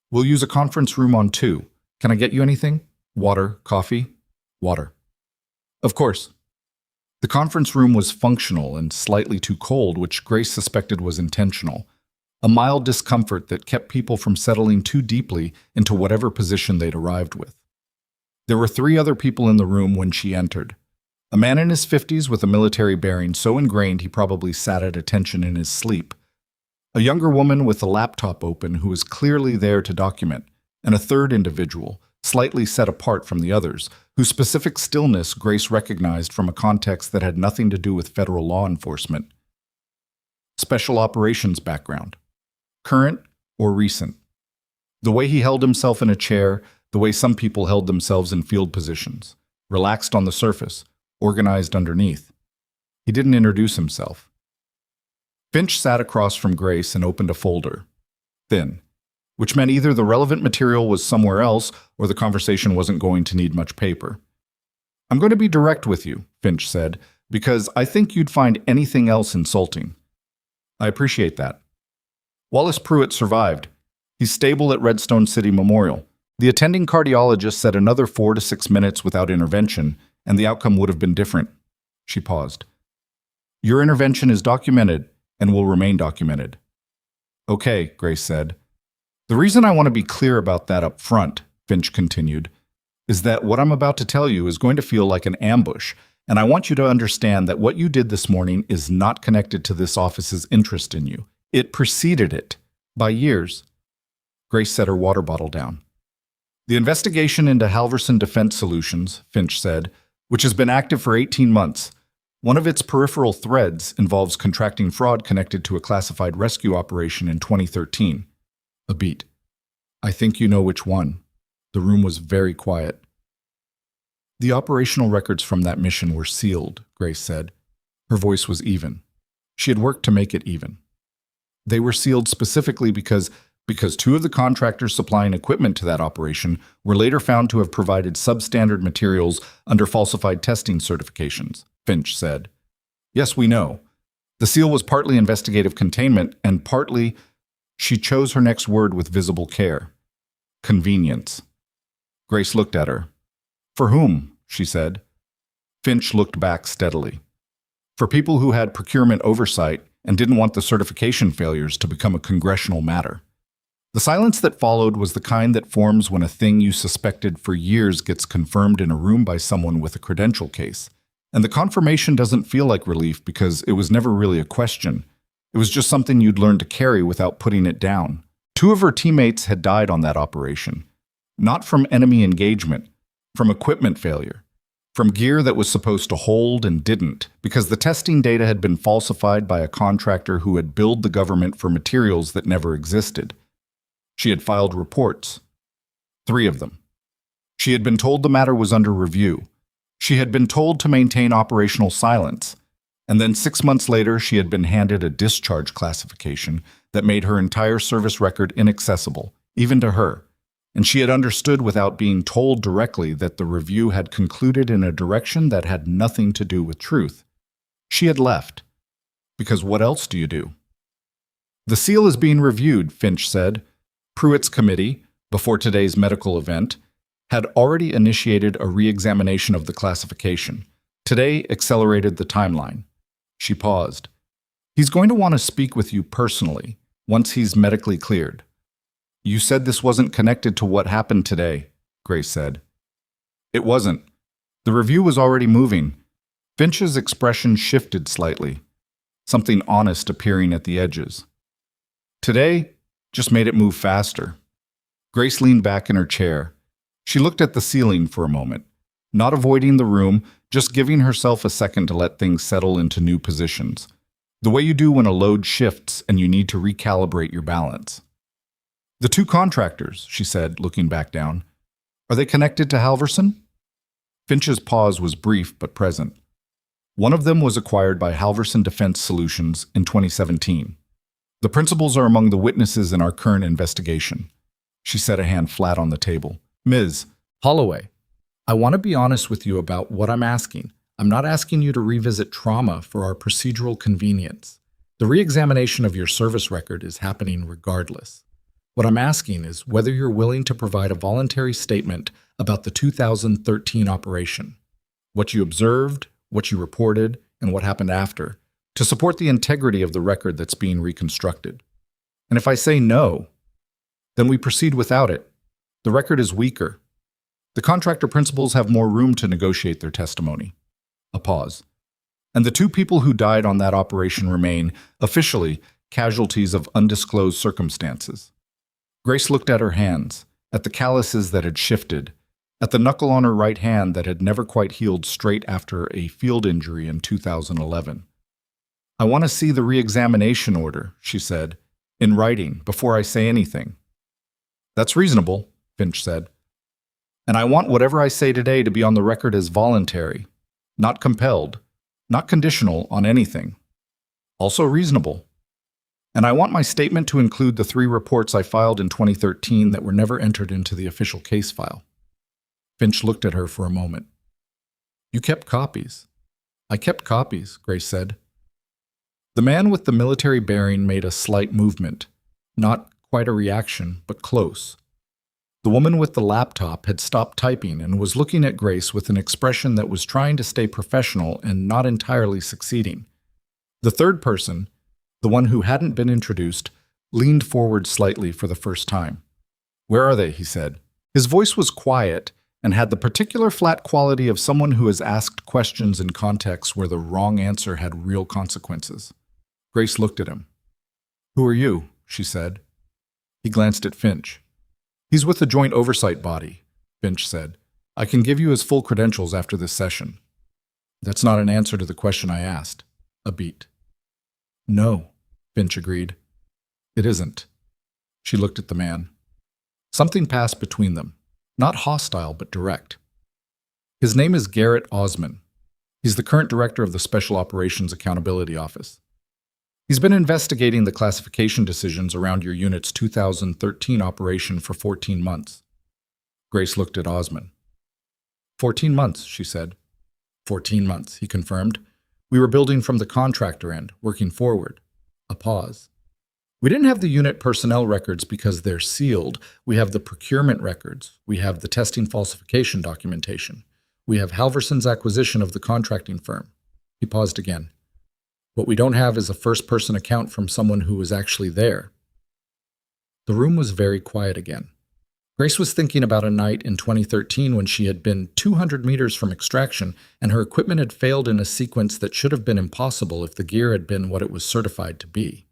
"We'll use a conference room on 2. Can I get you anything? Water, coffee?" "Water." "Of course." The conference room was functional and slightly too cold, which Grace suspected was intentional. A mild discomfort that kept people from settling too deeply into whatever position they'd arrived with. There were 3 other people in the room when she entered. A man in his 50s with a military bearing so ingrained he probably sat at attention in his sleep. A younger woman with a laptop open who was clearly there to document, and a third individual, slightly set apart from the others, whose specific stillness Grace recognized from a context that had nothing to do with federal law enforcement. Special operations background. Current or recent. The way he held himself in a chair, the way some people held themselves in field positions. Relaxed on the surface, organized underneath. He didn't introduce himself. Finch sat across from Grace and opened a folder. Thin. Which meant either the relevant material was somewhere else or the conversation wasn't going to need much paper. "I'm going to be direct with you," Finch said, "because I think you'd find anything else insulting." "I appreciate that." Wallace Pruitt survived. He's stable at Redstone City Memorial. The attending cardiologist said another 4 to 6 minutes without intervention, and the outcome would have been different. She paused. "Your intervention is documented and will remain documented." "Okay," Grace said. "The reason I want to be clear about that up front," Finch continued, "is that what I'm about to tell you is going to feel like an ambush, and I want you to understand that what you did this morning is not connected to this office's interest in you. It preceded it. By years." Grace set her water bottle down. "The investigation into Halverson Defense Solutions," Finch said, "which has been active for 18 months. One of its peripheral threads involves contracting fraud connected to a classified rescue operation in 2013. A beat. "I think you know which one." The room was very quiet. "The operational records from that mission were sealed," Grace said. Her voice was even. She had worked to make it even. "They were sealed specifically because 2 of the contractors supplying equipment to that operation were later found to have provided substandard materials under falsified testing certifications," Finch said. "Yes, we know. The seal was partly investigative containment and partly—" She chose her next word with visible care. "Convenience." Grace looked at her. "For whom?" she said. Finch looked back steadily. "For people who had procurement oversight and didn't want the certification failures to become a congressional matter." The silence that followed was the kind that forms when a thing you suspected for years gets confirmed in a room by someone with a credential case. And the confirmation doesn't feel like relief because it was never really a question. It was just something you'd learn to carry without putting it down. Two of her teammates had died on that operation. Not from enemy engagement, from equipment failure. From gear that was supposed to hold and didn't, because the testing data had been falsified by a contractor who had billed the government for materials that never existed. She had filed reports. 3 of them. She had been told the matter was under review. She had been told to maintain operational silence. And then 6 months later, she had been handed a discharge classification that made her entire service record inaccessible, even to her. And she had understood without being told directly that the review had concluded in a direction that had nothing to do with truth. She had left. Because what else do you do? The seal is being reviewed, Finch said. Pruitt's committee, before today's medical event, had already initiated a re-examination of the classification. Today accelerated the timeline. She paused. He's going to want to speak with you personally, once he's medically cleared. You said this wasn't connected to what happened today, Grace said. It wasn't. The review was already moving. Finch's expression shifted slightly, something honest appearing at the edges. Today just made it move faster. Grace leaned back in her chair. She looked at the ceiling for a moment, not avoiding the room, just giving herself a second to let things settle into new positions. The way you do when a load shifts and you need to recalibrate your balance. The 2 contractors, she said, looking back down. Are they connected to Halverson? Finch's pause was brief but present. One of them was acquired by Halverson Defense Solutions in 2017. The principals are among the witnesses in our current investigation. She set a hand flat on the table. Ms. Holloway, I want to be honest with you about what I'm asking. I'm not asking you to revisit trauma for our procedural convenience. The re-examination of your service record is happening regardless. What I'm asking is whether you're willing to provide a voluntary statement about the 2013 operation, what you observed, what you reported, and what happened after, to support the integrity of the record that's being reconstructed. And if I say no, then we proceed without it. The record is weaker. The contractor principals have more room to negotiate their testimony. A pause. And the 2 people who died on that operation remain, officially, casualties of undisclosed circumstances. Grace looked at her hands, at the calluses that had shifted, at the knuckle on her right hand that had never quite healed straight after a field injury in 2011. I want to see the re-examination order, she said, in writing, before I say anything. That's reasonable, Finch said. And I want whatever I say today to be on the record as voluntary, not compelled, not conditional on anything. Also reasonable. And I want my statement to include the 3 reports I filed in 2013 that were never entered into the official case file. Finch looked at her for a moment. You kept copies. I kept copies, Grace said. The man with the military bearing made a slight movement, not quite a reaction, but close. The woman with the laptop had stopped typing and was looking at Grace with an expression that was trying to stay professional and not entirely succeeding. The third person, the one who hadn't been introduced, leaned forward slightly for the first time. Where are they? He said. His voice was quiet and had the particular flat quality of someone who has asked questions in contexts where the wrong answer had real consequences. Grace looked at him. Who are you? She said. He glanced at Finch. He's with the Joint Oversight Body, Finch said. I can give you his full credentials after this session. That's not an answer to the question I asked. A beat. No, Finch agreed. It isn't. She looked at the man. Something passed between them, not hostile but direct. His name is Garrett Osman. He's the current director of the Special Operations Accountability Office. He's been investigating the classification decisions around your unit's 2013 operation for 14 months. Grace looked at Osman. 14 months, she said. 14 months, he confirmed. We were building from the contractor end, working forward. A pause. We didn't have the unit personnel records because they're sealed. We have the procurement records. We have the testing falsification documentation. We have Halverson's acquisition of the contracting firm. He paused again. What we don't have is a first-person account from someone who was actually there. The room was very quiet again. Grace was thinking about a night in 2013 when she had been 200 meters from extraction and her equipment had failed in a sequence that should have been impossible if the gear had been what it was certified to be.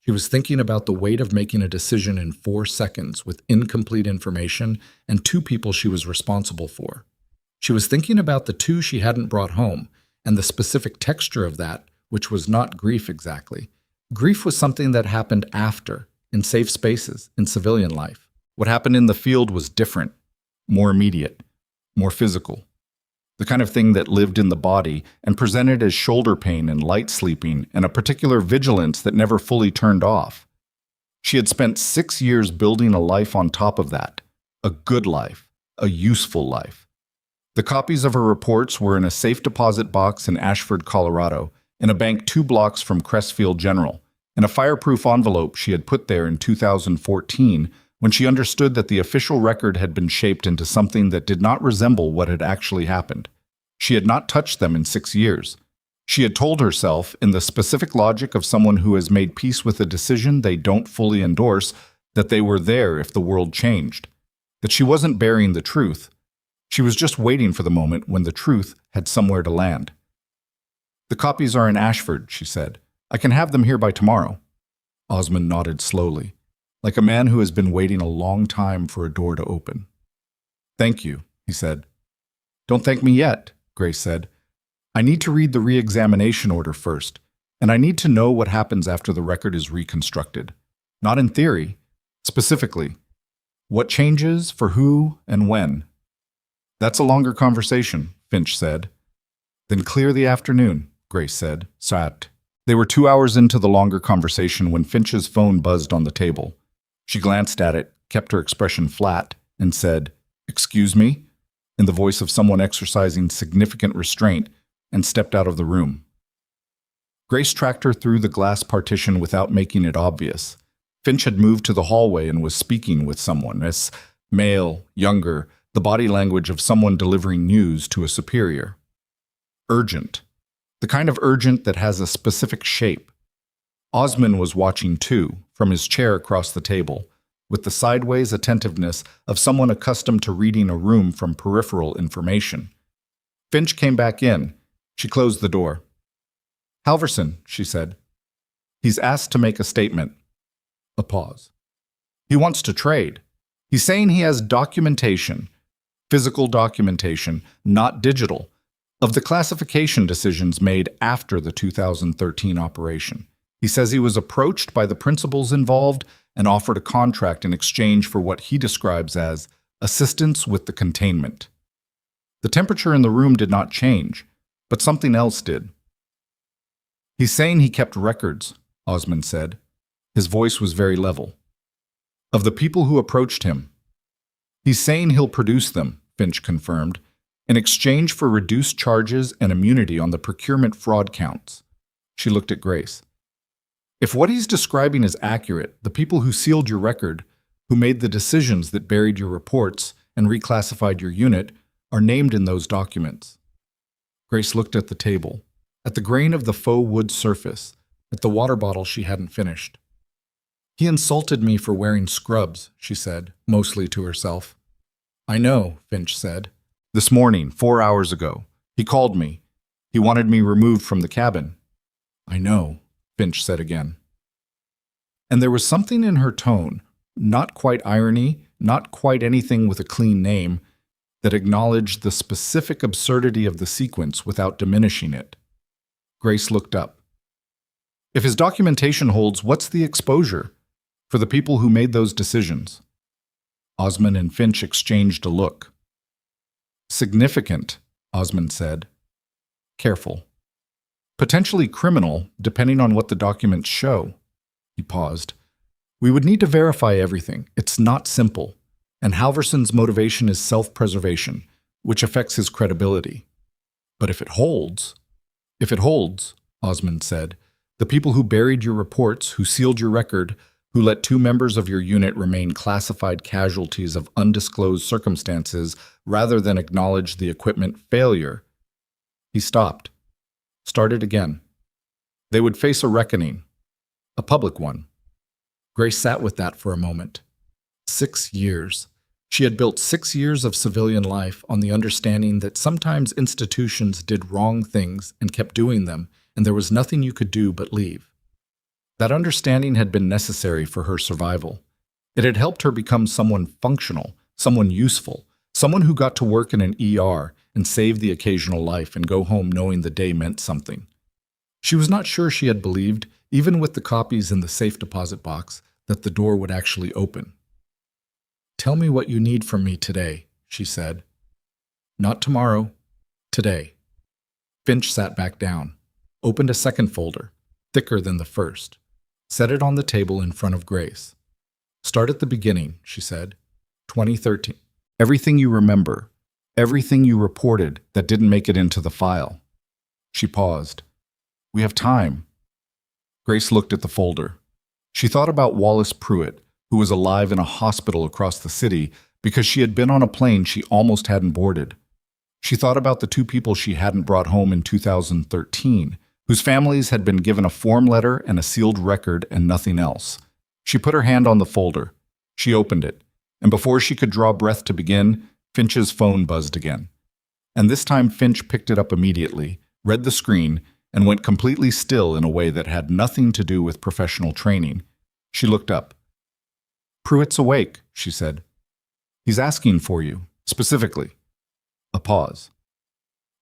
She was thinking about the weight of making a decision in 4 seconds with incomplete information and 2 people she was responsible for. She was thinking about the 2 she hadn't brought home and the specific texture of that, which was not grief exactly. Grief was something that happened after, in safe spaces, in civilian life. What happened in the field was different, more immediate, more physical. The kind of thing that lived in the body and presented as shoulder pain and light sleeping and a particular vigilance that never fully turned off. She had spent 6 years building a life on top of that, a good life, a useful life. The copies of her reports were in a safe deposit box in Ashford, Colorado, in a bank 2 blocks from Crestfield General, in a fireproof envelope she had put there in 2014 when she understood that the official record had been shaped into something that did not resemble what had actually happened. She had not touched them in 6 years. She had told herself, in the specific logic of someone who has made peace with a decision they don't fully endorse, that they were there if the world changed, that she wasn't burying the truth. She was just waiting for the moment when the truth had somewhere to land. "The copies are in Ashford," she said. "I can have them here by tomorrow." Osmond nodded slowly, like a man who has been waiting a long time for a door to open. "Thank you," he said. "Don't thank me yet," Grace said. "I need to read the re-examination order first, and I need to know what happens after the record is reconstructed. Not in theory, specifically. What changes, for who, and when." "That's a longer conversation," Finch said. "Then clear the afternoon," Grace said, sat. They were 2 hours into the longer conversation when Finch's phone buzzed on the table. She glanced at it, kept her expression flat, and said, "Excuse me?" in the voice of someone exercising significant restraint, and stepped out of the room. Grace tracked her through the glass partition without making it obvious. Finch had moved to the hallway and was speaking with someone, as male, younger, the body language of someone delivering news to a superior. Urgent. The kind of urgent that has a specific shape. Osmond was watching too, from his chair across the table, with the sideways attentiveness of someone accustomed to reading a room from peripheral information. Finch came back in. She closed the door. "Halverson," she said. "He's asked to make a statement." A pause. "He wants to trade. He's saying he has documentation, physical documentation, not digital, of the classification decisions made after the 2013 operation. He says he was approached by the principals involved and offered a contract in exchange for what he describes as assistance with the containment." The temperature in the room did not change, but something else did. "He's saying he kept records," Osmond said. His voice was very level. "Of the people who approached him. He's saying he'll produce them," Finch confirmed, "in exchange for reduced charges and immunity on the procurement fraud counts." She looked at Grace. "If what he's describing is accurate, the people who sealed your record, who made the decisions that buried your reports and reclassified your unit, are named in those documents." Grace looked at the table, at the grain of the faux wood surface, at the water bottle she hadn't finished. "He insulted me for wearing scrubs," she said, mostly to herself. "I know," Finch said. "This morning, 4 hours ago. He called me. He wanted me removed from the cabin." "I know," Finch said again. And there was something in her tone, not quite irony, not quite anything with a clean name, that acknowledged the specific absurdity of the sequence without diminishing it. Grace looked up. "If his documentation holds, what's the exposure for the people who made those decisions?" Osmond and Finch exchanged a look. "Significant," Osmond said. "Careful. Potentially criminal, depending on what the documents show." He paused. "We would need to verify everything. It's not simple. And Halverson's motivation is self-preservation, which affects his credibility. But if it holds, Osmond said, the people who buried your reports, who sealed your record, who let 2 members of your unit remain classified casualties of undisclosed circumstances rather than acknowledge the equipment failure." He stopped. Started again. "They would face a reckoning. A public one." Grace sat with that for a moment. 6 years. She had built 6 years of civilian life on the understanding that sometimes institutions did wrong things and kept doing them, and there was nothing you could do but leave. That understanding had been necessary for her survival. It had helped her become someone functional, someone useful, someone who got to work in an ER and save the occasional life and go home knowing the day meant something. She was not sure she had believed, even with the copies in the safe deposit box, that the door would actually open. "Tell me what you need from me today," she said. "Not tomorrow, today." Finch sat back down, opened a second folder, thicker than the first, set it on the table in front of Grace. "Start at the beginning," she said. 2013. Everything you remember, everything you reported that didn't make it into the file. She paused. "We have time." Grace looked at the folder. She thought about Wallace Pruitt, who was alive in a hospital across the city because she had been on a plane she almost hadn't boarded. She thought about the 2 people she hadn't brought home in 2013, whose families had been given a form letter and a sealed record and nothing else. She put her hand on the folder. She opened it, and before she could draw breath to begin, Finch's phone buzzed again. And this time Finch picked it up immediately, read the screen, and went completely still in a way that had nothing to do with professional training. She looked up. "Pruitt's awake," she said. "He's asking for you, specifically." A pause.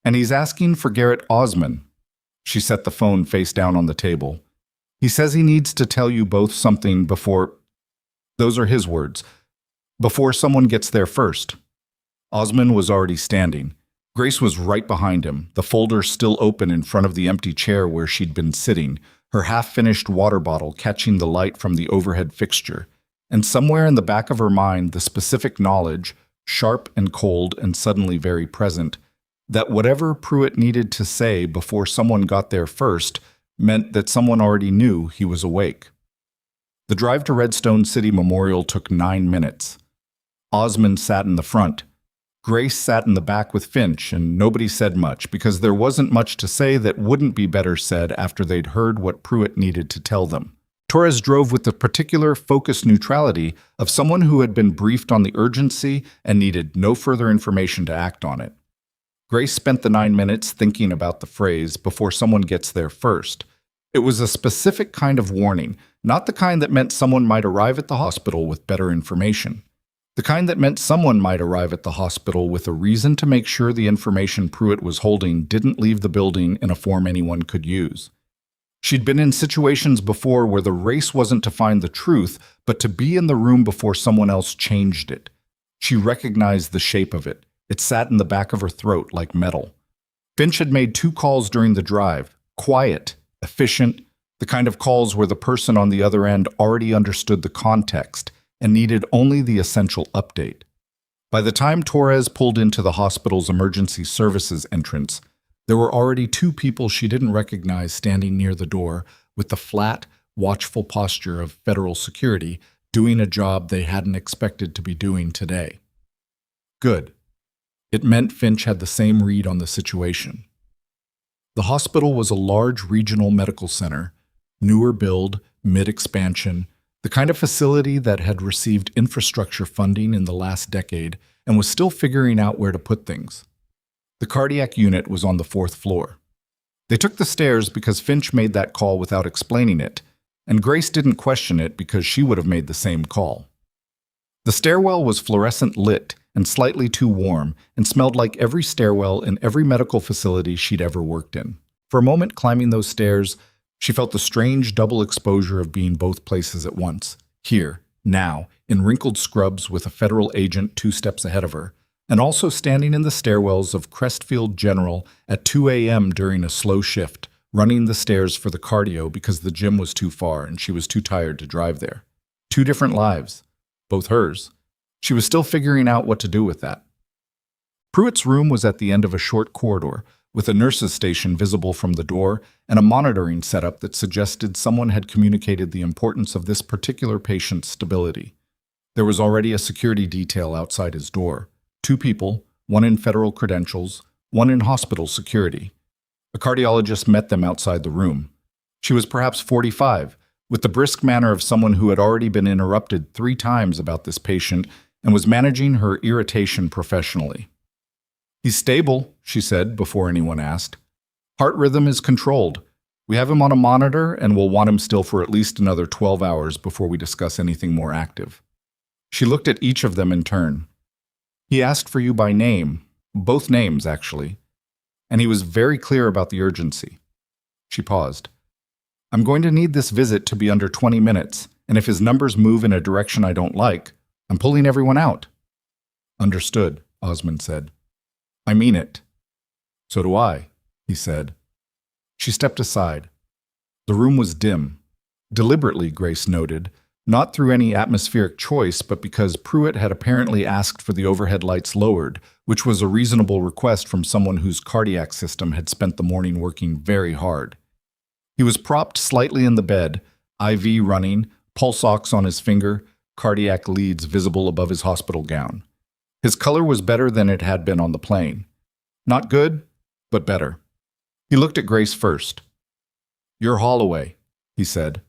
"And he's asking for Garrett Osman." She set the phone face down on the table. "He says he needs to tell you both something before—" Those are his words. "Before someone gets there first." Osman was already standing. Grace was right behind him, the folder still open in front of the empty chair where she'd been sitting, her half-finished water bottle catching the light from the overhead fixture. And somewhere in the back of her mind, the specific knowledge, sharp and cold and suddenly very present, that whatever Pruitt needed to say before someone got there first meant that someone already knew he was awake. The drive to Redstone City Memorial took 9 minutes. Osman sat in the front. Grace sat in the back with Finch, and nobody said much because there wasn't much to say that wouldn't be better said after they'd heard what Pruitt needed to tell them. Torres drove with the particular focused neutrality of someone who had been briefed on the urgency and needed no further information to act on it. Grace spent the 9 minutes thinking about the phrase, "before someone gets there first." It was a specific kind of warning, not the kind that meant someone might arrive at the hospital with better information. The kind that meant someone might arrive at the hospital with a reason to make sure the information Pruitt was holding didn't leave the building in a form anyone could use. She'd been in situations before where the race wasn't to find the truth, but to be in the room before someone else changed it. She recognized the shape of it. It sat in the back of her throat like metal. Finch had made 2 calls during the drive, quiet, efficient, the kind of calls where the person on the other end already understood the context and needed only the essential update. By the time Torres pulled into the hospital's emergency services entrance, there were already 2 people she didn't recognize standing near the door with the flat, watchful posture of federal security, doing a job they hadn't expected to be doing today. Good. It meant Finch had the same read on the situation. The hospital was a large regional medical center, newer build, mid-expansion, the kind of facility that had received infrastructure funding in the last decade and was still figuring out where to put things. The cardiac unit was on the 4th floor. They took the stairs because Finch made that call without explaining it, and Grace didn't question it because she would have made the same call. The stairwell was fluorescent lit and slightly too warm and smelled like every stairwell in every medical facility she'd ever worked in. For a moment climbing those stairs, she felt the strange double exposure of being both places at once, here, now, in wrinkled scrubs with a federal agent 2 steps ahead of her, and also standing in the stairwells of Crestfield General at 2 a.m. during a slow shift, running the stairs for the cardio because the gym was too far and she was too tired to drive there. 2 different lives, both hers. She was still figuring out what to do with that. Pruitt's room was at the end of a short corridor, with a nurse's station visible from the door and a monitoring setup that suggested someone had communicated the importance of this particular patient's stability. There was already a security detail outside his door. 2 people, one in federal credentials, one in hospital security. A cardiologist met them outside the room. She was perhaps 45, with the brisk manner of someone who had already been interrupted 3 times about this patient and was managing her irritation professionally. "He's stable," she said before anyone asked. "Heart rhythm is controlled. We have him on a monitor and we'll want him still for at least another 12 hours before we discuss anything more active." She looked at each of them in turn. "He asked for you by name, both names actually, and he was very clear about the urgency." She paused. "I'm going to need this visit to be under 20 minutes, and if his numbers move in a direction I don't like, I'm pulling everyone out." "Understood," Osmond said. "I mean it." "So do I," he said. She stepped aside. The room was dim. Deliberately, Grace noted, not through any atmospheric choice, but because Pruitt had apparently asked for the overhead lights lowered, which was a reasonable request from someone whose cardiac system had spent the morning working very hard. He was propped slightly in the bed, IV running, pulse ox on his finger, cardiac leads visible above his hospital gown. His color was better than it had been on the plane. Not good, but better. He looked at Grace first. "You're Holloway," he said.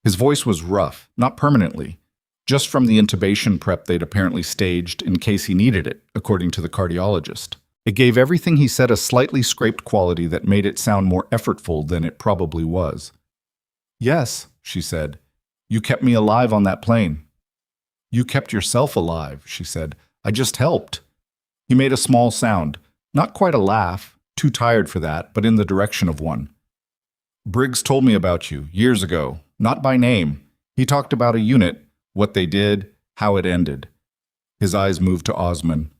His voice was rough, not permanently, just from the intubation prep they'd apparently staged in case he needed it, according to the cardiologist. It gave everything he said a slightly scraped quality that made it sound more effortful than it probably was. "Yes," she said. "You kept me alive on that plane." "You kept yourself alive," she said. "I just helped." He made a small sound, not quite a laugh, too tired for that, but in the direction of one. "Briggs told me about you, years ago, not by name. He talked about a unit, what they did, how it ended." His eyes moved to Osmond.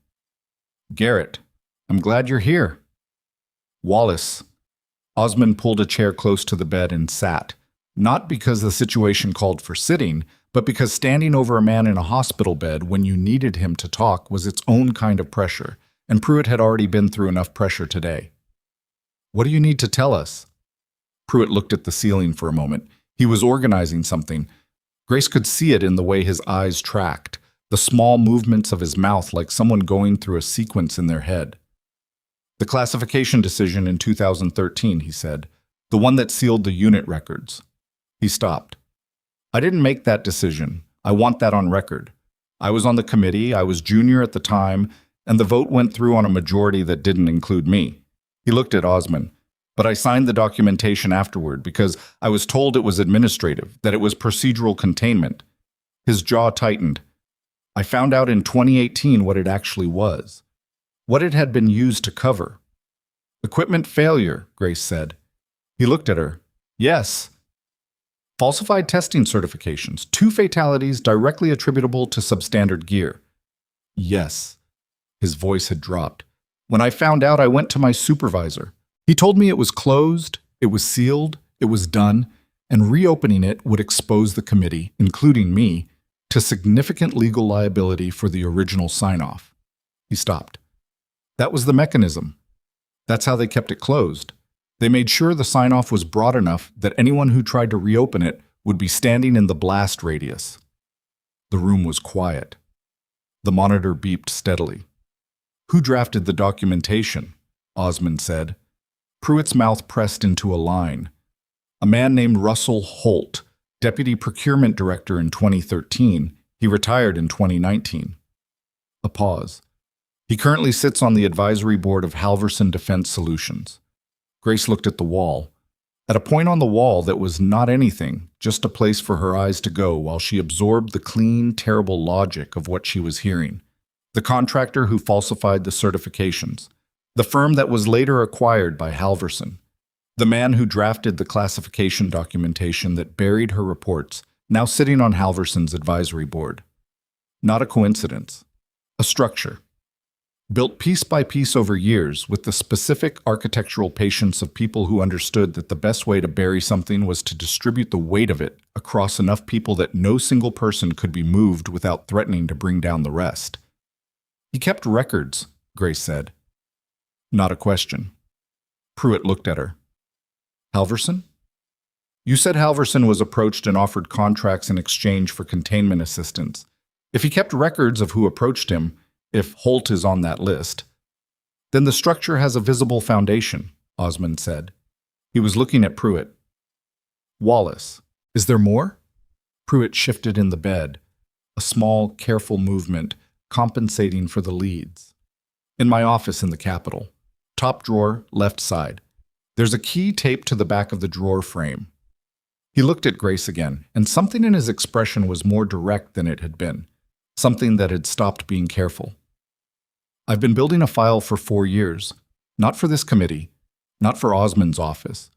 "Garrett, I'm glad you're here." "Wallace." Osmond pulled a chair close to the bed and sat, not because the situation called for sitting, but because standing over a man in a hospital bed when you needed him to talk was its own kind of pressure, and Pruitt had already been through enough pressure today. "What do you need to tell us?" Pruitt looked at the ceiling for a moment. He was organizing something. Grace could see it in the way his eyes tracked, the small movements of his mouth like someone going through a sequence in their head. "The classification decision in 2013, he said. "The one that sealed the unit records." He stopped. "I didn't make that decision. I want that on record. I was on the committee, I was junior at the time, and the vote went through on a majority that didn't include me." He looked at Osmond. "But I signed the documentation afterward because I was told it was administrative, that it was procedural containment." His jaw tightened. "I found out in 2018 what it actually was. What it had been used to cover." "Equipment failure," Grace said. He looked at her. "Yes." "Falsified testing certifications, 2 fatalities directly attributable to substandard gear." "Yes." His voice had dropped. "When I found out, I went to my supervisor. He told me it was closed, it was sealed, it was done, and reopening it would expose the committee, including me, to significant legal liability for the original sign-off." He stopped. "That was the mechanism. That's how they kept it closed. They made sure the sign-off was broad enough that anyone who tried to reopen it would be standing in the blast radius." The room was quiet. The monitor beeped steadily. "Who drafted the documentation?" Osmond said. Pruitt's mouth pressed into a line. "A man named Russell Holt, Deputy Procurement Director in 2013. He retired in 2019. A pause. "He currently sits on the advisory board of Halverson Defense Solutions." Grace looked at the wall. At a point on the wall that was not anything, just a place for her eyes to go while she absorbed the clean, terrible logic of what she was hearing. The contractor who falsified the certifications. The firm that was later acquired by Halverson. The man who drafted the classification documentation that buried her reports, now sitting on Halverson's advisory board. Not a coincidence. A structure. Built piece by piece over years with the specific architectural patience of people who understood that the best way to bury something was to distribute the weight of it across enough people that no single person could be moved without threatening to bring down the rest. "He kept records," Grace said. Not a question. Pruitt looked at her. "Halverson? You said Halverson was approached and offered contracts in exchange for containment assistance. If he kept records of who approached him, if Holt is on that list, then the structure has a visible foundation," Osmond said. He was looking at Pruitt. "Wallace, is there more?" Pruitt shifted in the bed, a small, careful movement, compensating for the leads. In my office in the Capitol. Top drawer, left side. There's a key taped to the back of the drawer frame. He looked at Grace again, and something in his expression was more direct than it had been. Something that had stopped being careful. I've been building a file for 4 years. Not for this committee. Not for Osmond's office.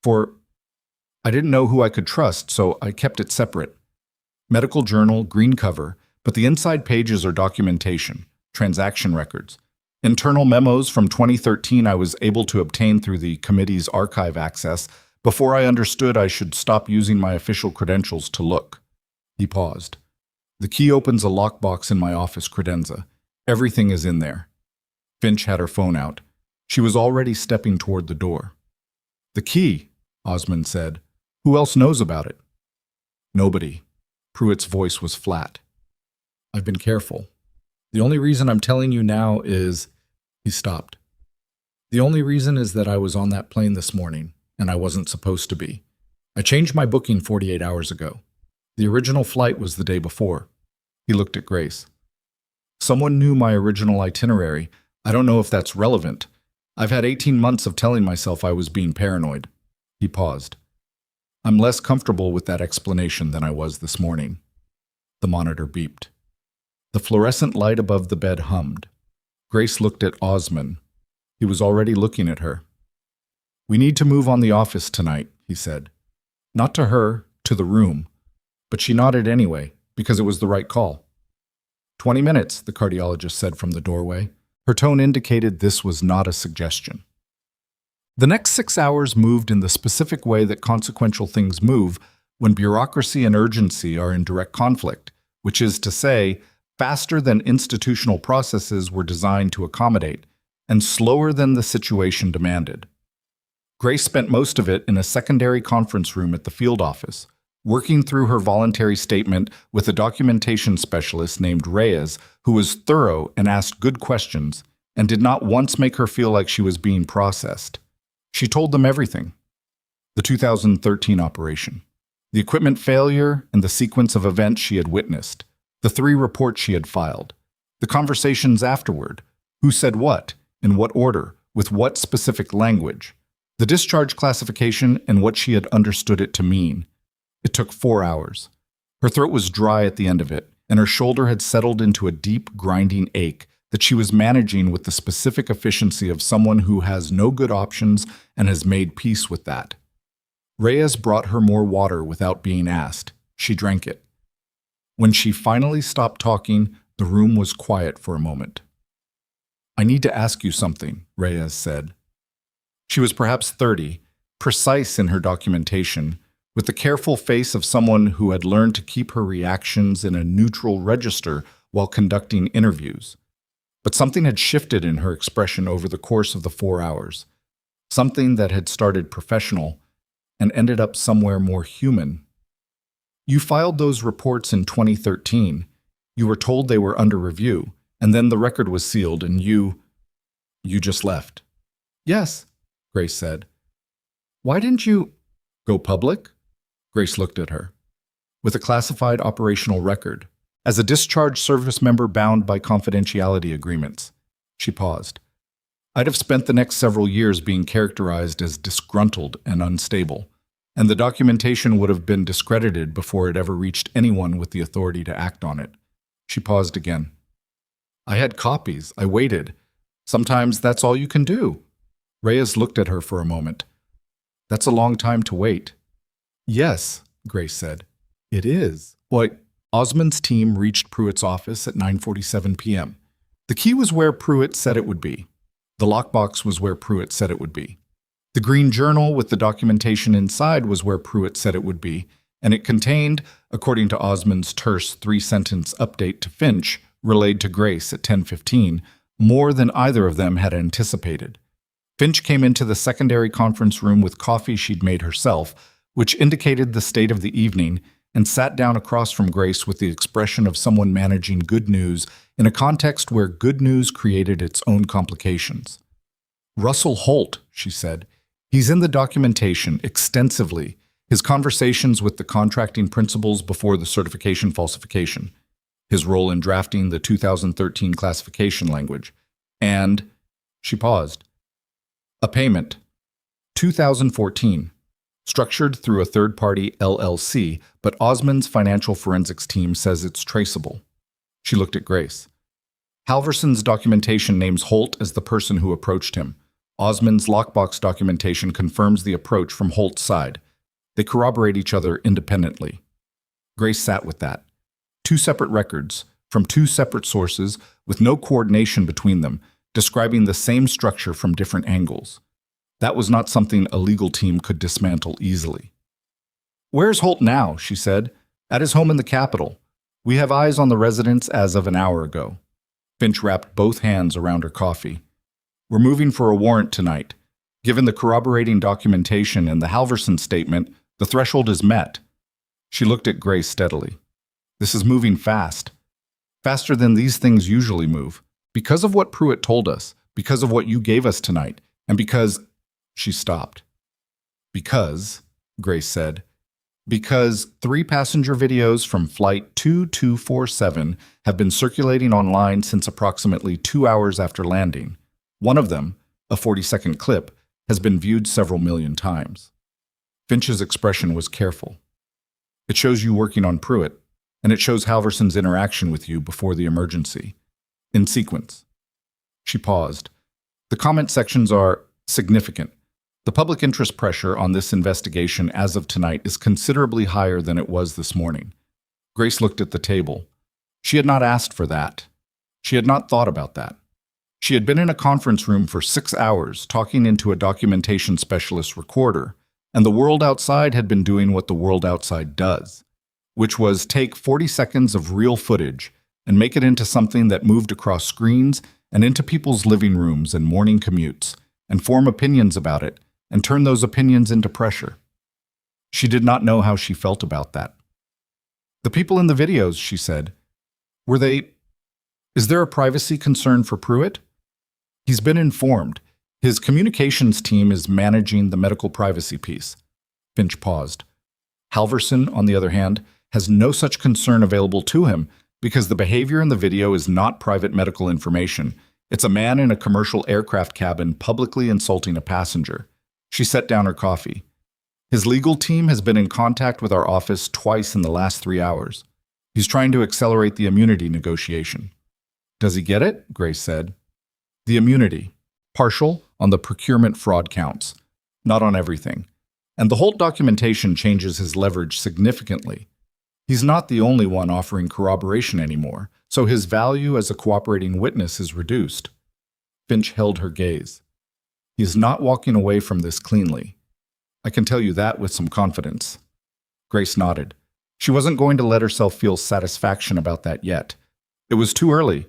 I didn't know who I could trust, so I kept it separate. Medical journal, green cover, but the inside pages are documentation, transaction records. Internal memos from 2013 I was able to obtain through the committee's archive access before I understood I should stop using my official credentials to look. He paused. The key opens a lockbox in my office credenza. Everything is in there. Finch had her phone out. She was already stepping toward the door. The key, Osmond said. Who else knows about it? Nobody. Pruitt's voice was flat. I've been careful. The only reason I'm telling you now is... He stopped. The only reason is that I was on that plane this morning, and I wasn't supposed to be. I changed my booking 48 hours ago. The original flight was the day before. He looked at Grace. Someone knew my original itinerary. I don't know if that's relevant. I've had 18 months of telling myself I was being paranoid. He paused. I'm less comfortable with that explanation than I was this morning. The monitor beeped. The fluorescent light above the bed hummed. Grace looked at Osmond. He was already looking at her. We need to move on the office tonight, he said. Not to her, to the room. But she nodded anyway, because it was the right call. 20 minutes, the cardiologist said from the doorway. Her tone indicated this was not a suggestion. The next 6 hours moved in the specific way that consequential things move when bureaucracy and urgency are in direct conflict, which is to say, faster than institutional processes were designed to accommodate, and slower than the situation demanded. Grace spent most of it in a secondary conference room at the field office, working through her voluntary statement with a documentation specialist named Reyes, who was thorough and asked good questions, and did not once make her feel like she was being processed. She told them everything. The 2013 operation, the equipment failure and the sequence of events she had witnessed, the 3 reports she had filed, the conversations afterward, who said what, in what order, with what specific language, the discharge classification and what she had understood it to mean. It took 4 hours. Her throat was dry at the end of it, and her shoulder had settled into a deep, grinding ache that she was managing with the specific efficiency of someone who has no good options and has made peace with that. Reyes brought her more water without being asked. She drank it. When she finally stopped talking, the room was quiet for a moment. I need to ask you something, Reyes said. She was perhaps 30, precise in her documentation, with the careful face of someone who had learned to keep her reactions in a neutral register while conducting interviews. But something had shifted in her expression over the course of the 4 hours, something that had started professional and ended up somewhere more human. You filed those reports in 2013. You were told they were under review, and then the record was sealed and you just left. Yes, Grace said. Why didn't you go public? Grace looked at her. With a classified operational record, as a discharged service member bound by confidentiality agreements. She paused. I'd have spent the next several years being characterized as disgruntled and unstable, and the documentation would have been discredited before it ever reached anyone with the authority to act on it. She paused again. I had copies. I waited. Sometimes that's all you can do. Reyes looked at her for a moment. That's a long time to wait. Yes, Grace said. It is. Why, Osmond's team reached Pruitt's office at 9:47 p.m. The key was where Pruitt said it would be. The lockbox was where Pruitt said it would be. The green journal with the documentation inside was where Pruitt said it would be, and it contained, according to Osmond's terse 3-sentence update to Finch, relayed to Grace at 10:15, more than either of them had anticipated. Finch came into the secondary conference room with coffee she'd made herself, which indicated the state of the evening, and sat down across from Grace with the expression of someone managing good news in a context where good news created its own complications. Russell Holt, she said. He's in the documentation extensively, his conversations with the contracting principals before the certification falsification. his role in drafting the 2013 classification language, and she paused. A payment. 2014. Structured through a third-party LLC, but Osmond's financial forensics team says it's traceable. She looked at Grace. Halverson's documentation names Holt as the person who approached him. Osmond's lockbox documentation confirms the approach from Holt's side. They corroborate each other independently. Grace sat with that. Two separate records, from two separate sources, with no coordination between them, describing the same structure from different angles. That was not something a legal team could dismantle easily. "Where's Holt now?" she said. "At his home in the capital. We have eyes on the residence as of an hour ago." Finch wrapped both hands around her coffee. "We're moving for a warrant tonight. Given the corroborating documentation and the Halverson statement, the threshold is met." She looked at Grace steadily. "This is moving fast. Faster than these things usually move. Because of what Pruitt told us, because of what you gave us tonight, and because—" She stopped. "Because," Grace said, "because 3 passenger videos from Flight 2247 have been circulating online since approximately 2 hours after landing. One of them, a 40-second clip, has been viewed several million times." Finch's expression was careful. "It shows you working on Pruitt, and it shows Halverson's interaction with you before the emergency. In sequence." She paused. "The comment sections are significant. The public interest pressure on this investigation as of tonight is considerably higher than it was this morning." Grace looked at the table. She had not asked for that. She had not thought about that. She had been in a conference room for 6 hours talking into a documentation specialist recorder, and the world outside had been doing what the world outside does, which was take 40 seconds of real footage and make it into something that moved across screens and into people's living rooms and morning commutes, and form opinions about it, and turn those opinions into pressure. She did not know how she felt about that. "The people in the videos," she said, "were they... Is there a privacy concern for Pruitt?" "He's been informed. His communications team is managing the medical privacy piece." Finch paused. "Halverson, on the other hand, has no such concern available to him because the behavior in the video is not private medical information. It's a man in a commercial aircraft cabin publicly insulting a passenger." She set down her coffee. "His legal team has been in contact with our office twice in the last 3 hours. He's trying to accelerate the immunity negotiation." "Does he get it?" Grace said. "The immunity. Partial on the procurement fraud counts. Not on everything. And the Holt documentation changes his leverage significantly. He's not the only one offering corroboration anymore, so his value as a cooperating witness is reduced." Finch held her gaze. "He is not walking away from this cleanly. I can tell you that with some confidence." Grace nodded. She wasn't going to let herself feel satisfaction about that yet. It was too early,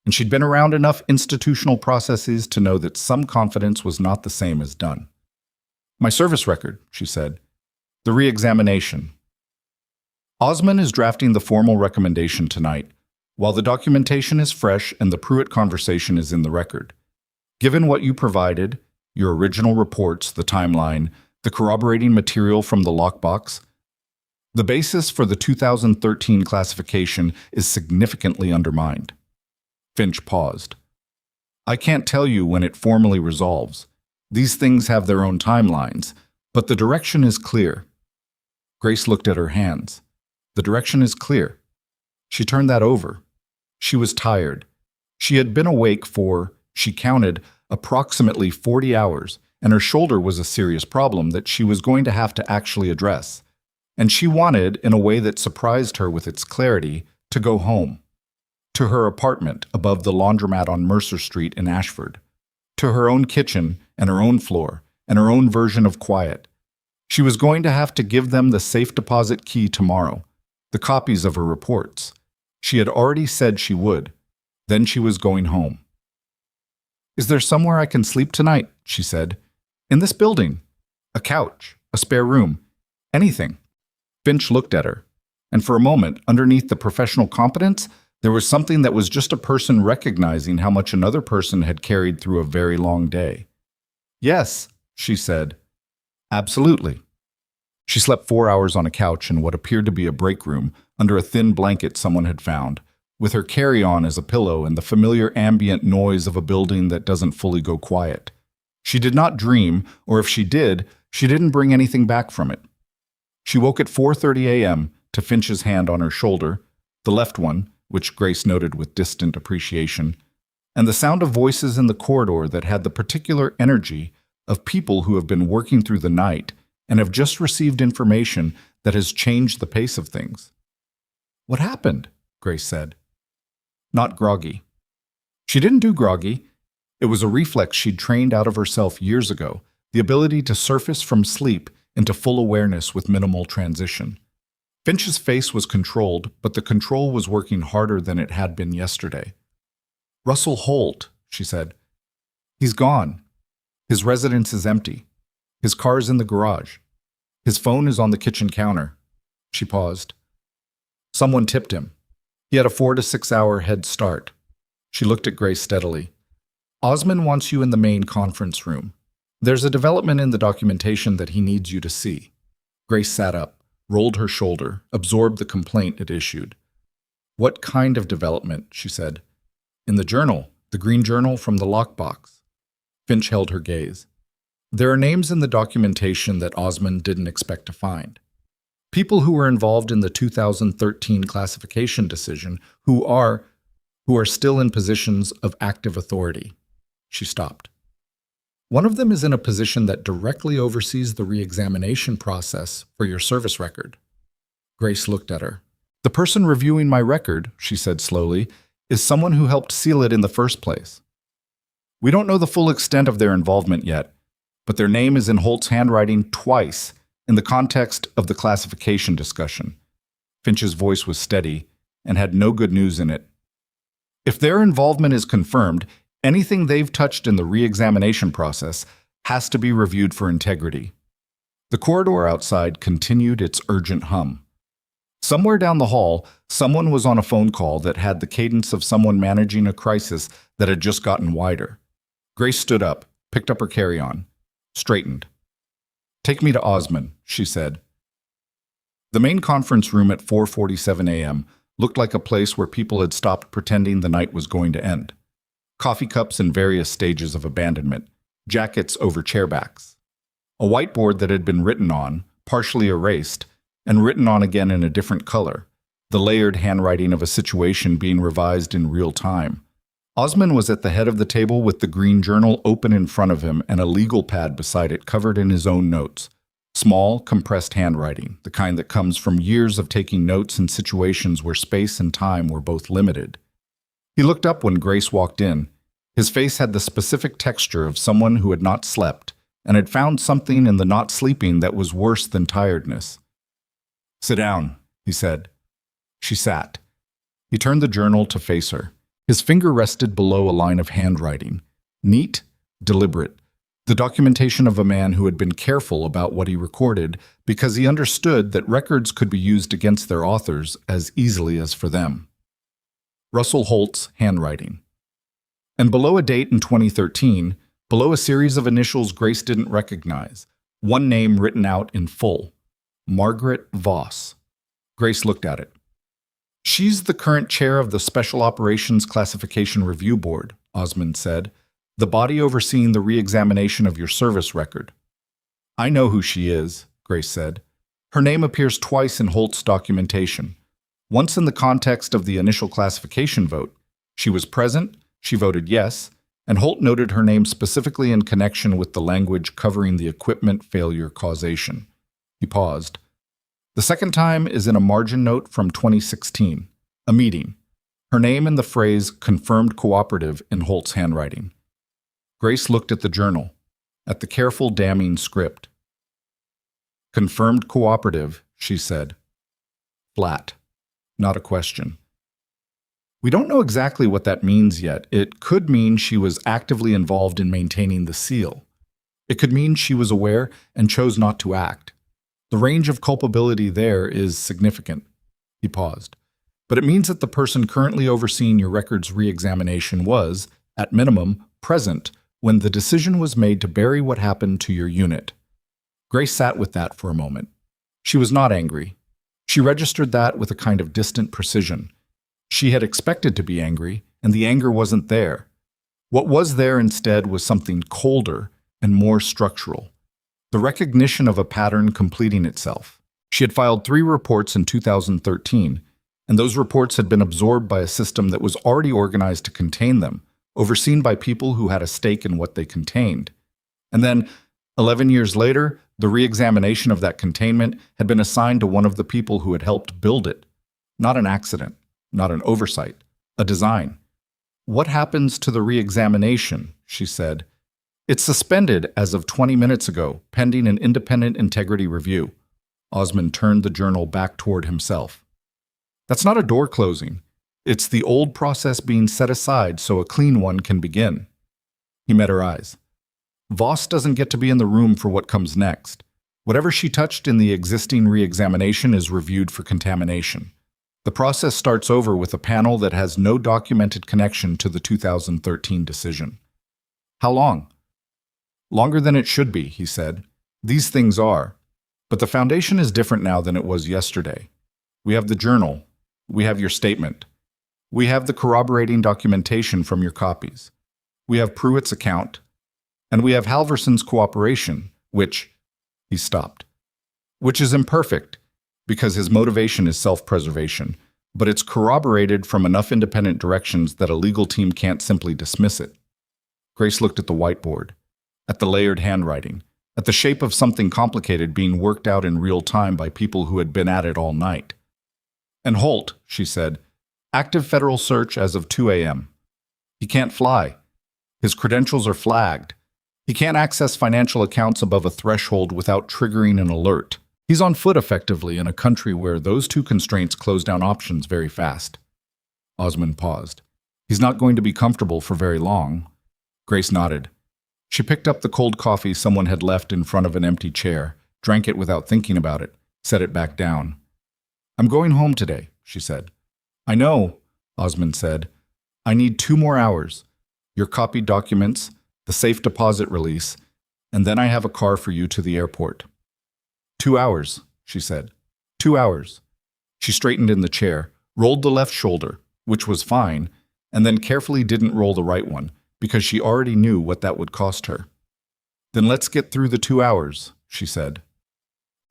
and she'd been around enough institutional processes to know that some confidence was not the same as done. "My service record," she said. "The re-examination. Osmond is drafting the formal recommendation tonight, while the documentation is fresh and the Pruitt conversation is in the record. Given what you provided, your original reports, the timeline, the corroborating material from the lockbox, the basis for the 2013 classification is significantly undermined." Finch paused. "I can't tell you when it formally resolves. These things have their own timelines, but the direction is clear." Grace looked at her hands. The direction is clear. She turned that over. She was tired. She had been awake for, she counted, approximately 40 hours, and her shoulder was a serious problem that she was going to have to actually address. And she wanted, in a way that surprised her with its clarity, to go home. To her apartment above the laundromat on Mercer Street in Ashford. To her own kitchen and her own floor and her own version of quiet. She was going to have to give them the safe deposit key tomorrow, the copies of her reports. She had already said she would. Then she was going home. "Is there somewhere I can sleep tonight?" she said. "In this building. A couch, a spare room, anything." Finch looked at her, and for a moment, underneath the professional competence, there was something that was just a person recognizing how much another person had carried through a very long day. "Yes," she said. "Absolutely." She slept 4 hours on a couch in what appeared to be a break room under a thin blanket someone had found, with her carry-on as a pillow and the familiar ambient noise of a building that doesn't fully go quiet. She did not dream, or if she did, she didn't bring anything back from it. She woke at 4:30 a.m. to Finch's hand on her shoulder, the left one, which Grace noted with distant appreciation, and the sound of voices in the corridor that had the particular energy of people who have been working through the night and have just received information that has changed the pace of things. "What happened?" Grace said. "Not groggy." She didn't do groggy. It was a reflex she'd trained out of herself years ago, the ability to surface from sleep into full awareness with minimal transition. Finch's face was controlled, but the control was working harder than it had been yesterday. "Russell Holt," she said. "He's gone. His residence is empty. His car's in the garage. His phone is on the kitchen counter." She paused. Someone tipped him. He had a 4 to 6 hour head start. She looked at Grace steadily. "Osmond wants you in the main conference room. There's a development in the documentation that he needs you to see." Grace sat up, rolled her shoulder, absorbed the complaint it issued. "What kind of development?" she said. "In the journal, the green journal from the lockbox." Finch held her gaze. "There are names in the documentation that Osmond didn't expect to find. People who were involved in the 2013 classification decision who are still in positions of active authority." She stopped. "One of them is in a position that directly oversees the re-examination process for your service record." Grace looked at her. "The person reviewing my record," she said slowly, "is someone who helped seal it in the first place. We don't know the full extent of their involvement yet, but their name is in Holt's handwriting twice in the context of the classification discussion." Finch's voice was steady and had no good news in it. "If their involvement is confirmed, anything they've touched in the re-examination process has to be reviewed for integrity." The corridor outside continued its urgent hum. Somewhere down the hall, someone was on a phone call that had the cadence of someone managing a crisis that had just gotten wider. Grace stood up, picked up her carry-on, straightened. "Take me to Osmond," she said. The main conference room at 4:47 a.m. looked like a place where people had stopped pretending the night was going to end. Coffee cups in various stages of abandonment, jackets over chairbacks. A whiteboard that had been written on, partially erased, and written on again in a different color, the layered handwriting of a situation being revised in real time. Osmond was at the head of the table with the green journal open in front of him and a legal pad beside it covered in his own notes. Small, compressed handwriting, the kind that comes from years of taking notes in situations where space and time were both limited. He looked up when Grace walked in. His face had the specific texture of someone who had not slept and had found something in the not sleeping that was worse than tiredness. "Sit down," he said. She sat. He turned the journal to face her. His finger rested below a line of handwriting. Neat, deliberate. The documentation of a man who had been careful about what he recorded because he understood that records could be used against their authors as easily as for them. Russell Holt's handwriting. And below a date in 2013, below a series of initials Grace didn't recognize, one name written out in full. Margaret Voss. Grace looked at it. "She's the current chair of the Special Operations Classification Review Board," Osmond said, "the body overseeing the re-examination of your service record." "I know who she is," Grace said. "Her name appears twice in Holt's documentation. Once in the context of the initial classification vote. She was present, she voted yes, and Holt noted her name specifically in connection with the language covering the equipment failure causation." He paused. "The second time is in a margin note from 2016, a meeting. Her name and the phrase confirmed cooperative in Holt's handwriting." Grace looked at the journal, at the careful damning script. "Confirmed cooperative," she said. Flat. Not a question. "We don't know exactly what that means yet. It could mean she was actively involved in maintaining the seal. It could mean she was aware and chose not to act. The range of culpability there is significant." He paused. "But it means that the person currently overseeing your record's re-examination was, at minimum, present when the decision was made to bury what happened to your unit." Grace sat with that for a moment. She was not angry. She registered that with a kind of distant precision. She had expected to be angry, and the anger wasn't there. What was there instead was something colder and more structural. The recognition of a pattern completing itself. She had filed 3 reports in 2013, and those reports had been absorbed by a system that was already organized to contain them, overseen by people who had a stake in what they contained. And then, 11 years later, the re-examination of that containment had been assigned to one of the people who had helped build it. Not an accident, not an oversight, a design. "What happens to the re-examination?" she said. "It's suspended as of 20 minutes ago, pending an independent integrity review." Osmond turned the journal back toward himself. "That's not a door closing. It's the old process being set aside so a clean one can begin." He met her eyes. "Voss doesn't get to be in the room for what comes next. Whatever she touched in the existing re-examination is reviewed for contamination. The process starts over with a panel that has no documented connection to the 2013 decision." "How long?" "Longer than it should be," he said. "These things are. But the foundation is different now than it was yesterday. We have the journal. We have your statement. We have the corroborating documentation from your copies. We have Pruitt's account. And we have Halverson's cooperation, which—" he stopped. "Which is imperfect, because his motivation is self-preservation, but it's corroborated from enough independent directions that a legal team can't simply dismiss it." Grace looked at the whiteboard, at the layered handwriting, at the shape of something complicated being worked out in real time by people who had been at it all night. "And Holt," she said, "active federal search as of 2 a.m. He can't fly. His credentials are flagged. He can't access financial accounts above a threshold without triggering an alert. He's on foot effectively in a country where those 2 constraints close down options very fast." Osmond paused. "He's not going to be comfortable for very long." Grace nodded. She picked up the cold coffee someone had left in front of an empty chair, drank it without thinking about it, set it back down. "I'm going home today," she said. "I know," Osmond said. "I need 2 more hours. Your copied documents, the safe deposit release, and then I have a car for you to the airport." 2 hours, she said. 2 hours. She straightened in the chair, rolled the left shoulder, which was fine, and then carefully didn't roll the right one, because she already knew what that would cost her. "Then let's get through the 2 hours, she said.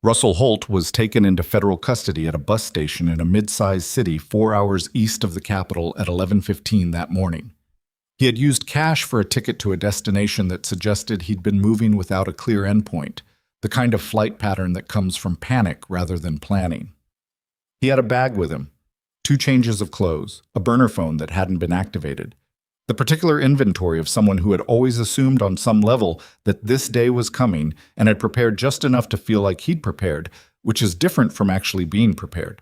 Russell Holt was taken into federal custody at a bus station in a mid-sized city 4 hours east of the capital at 11:15 that morning. He had used cash for a ticket to a destination that suggested he'd been moving without a clear endpoint, the kind of flight pattern that comes from panic rather than planning. He had a bag with him, 2 changes of clothes, a burner phone that hadn't been activated, the particular inventory of someone who had always assumed on some level that this day was coming and had prepared just enough to feel like he'd prepared, which is different from actually being prepared.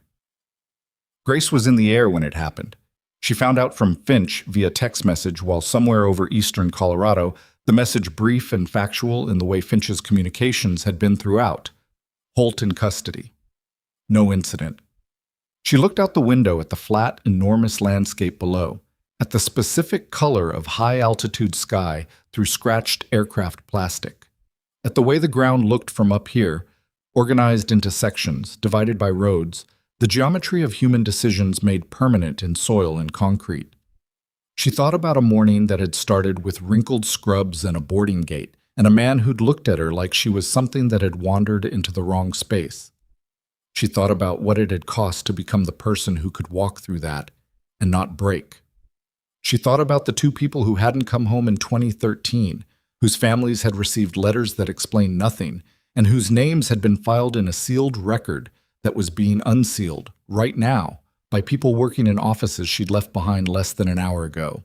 Grace was in the air when it happened. She found out from Finch via text message while somewhere over eastern Colorado, the message brief and factual in the way Finch's communications had been throughout. Holt in custody. No incident. She looked out the window at the flat, enormous landscape below, at the specific color of high-altitude sky through scratched aircraft plastic, at the way the ground looked from up here, organized into sections, divided by roads, the geometry of human decisions made permanent in soil and concrete. She thought about a morning that had started with wrinkled scrubs and a boarding gate, and a man who'd looked at her like she was something that had wandered into the wrong space. She thought about what it had cost to become the person who could walk through that and not break. She thought about the 2 people who hadn't come home in 2013, whose families had received letters that explained nothing, and whose names had been filed in a sealed record that was being unsealed, right now, by people working in offices she'd left behind less than an hour ago.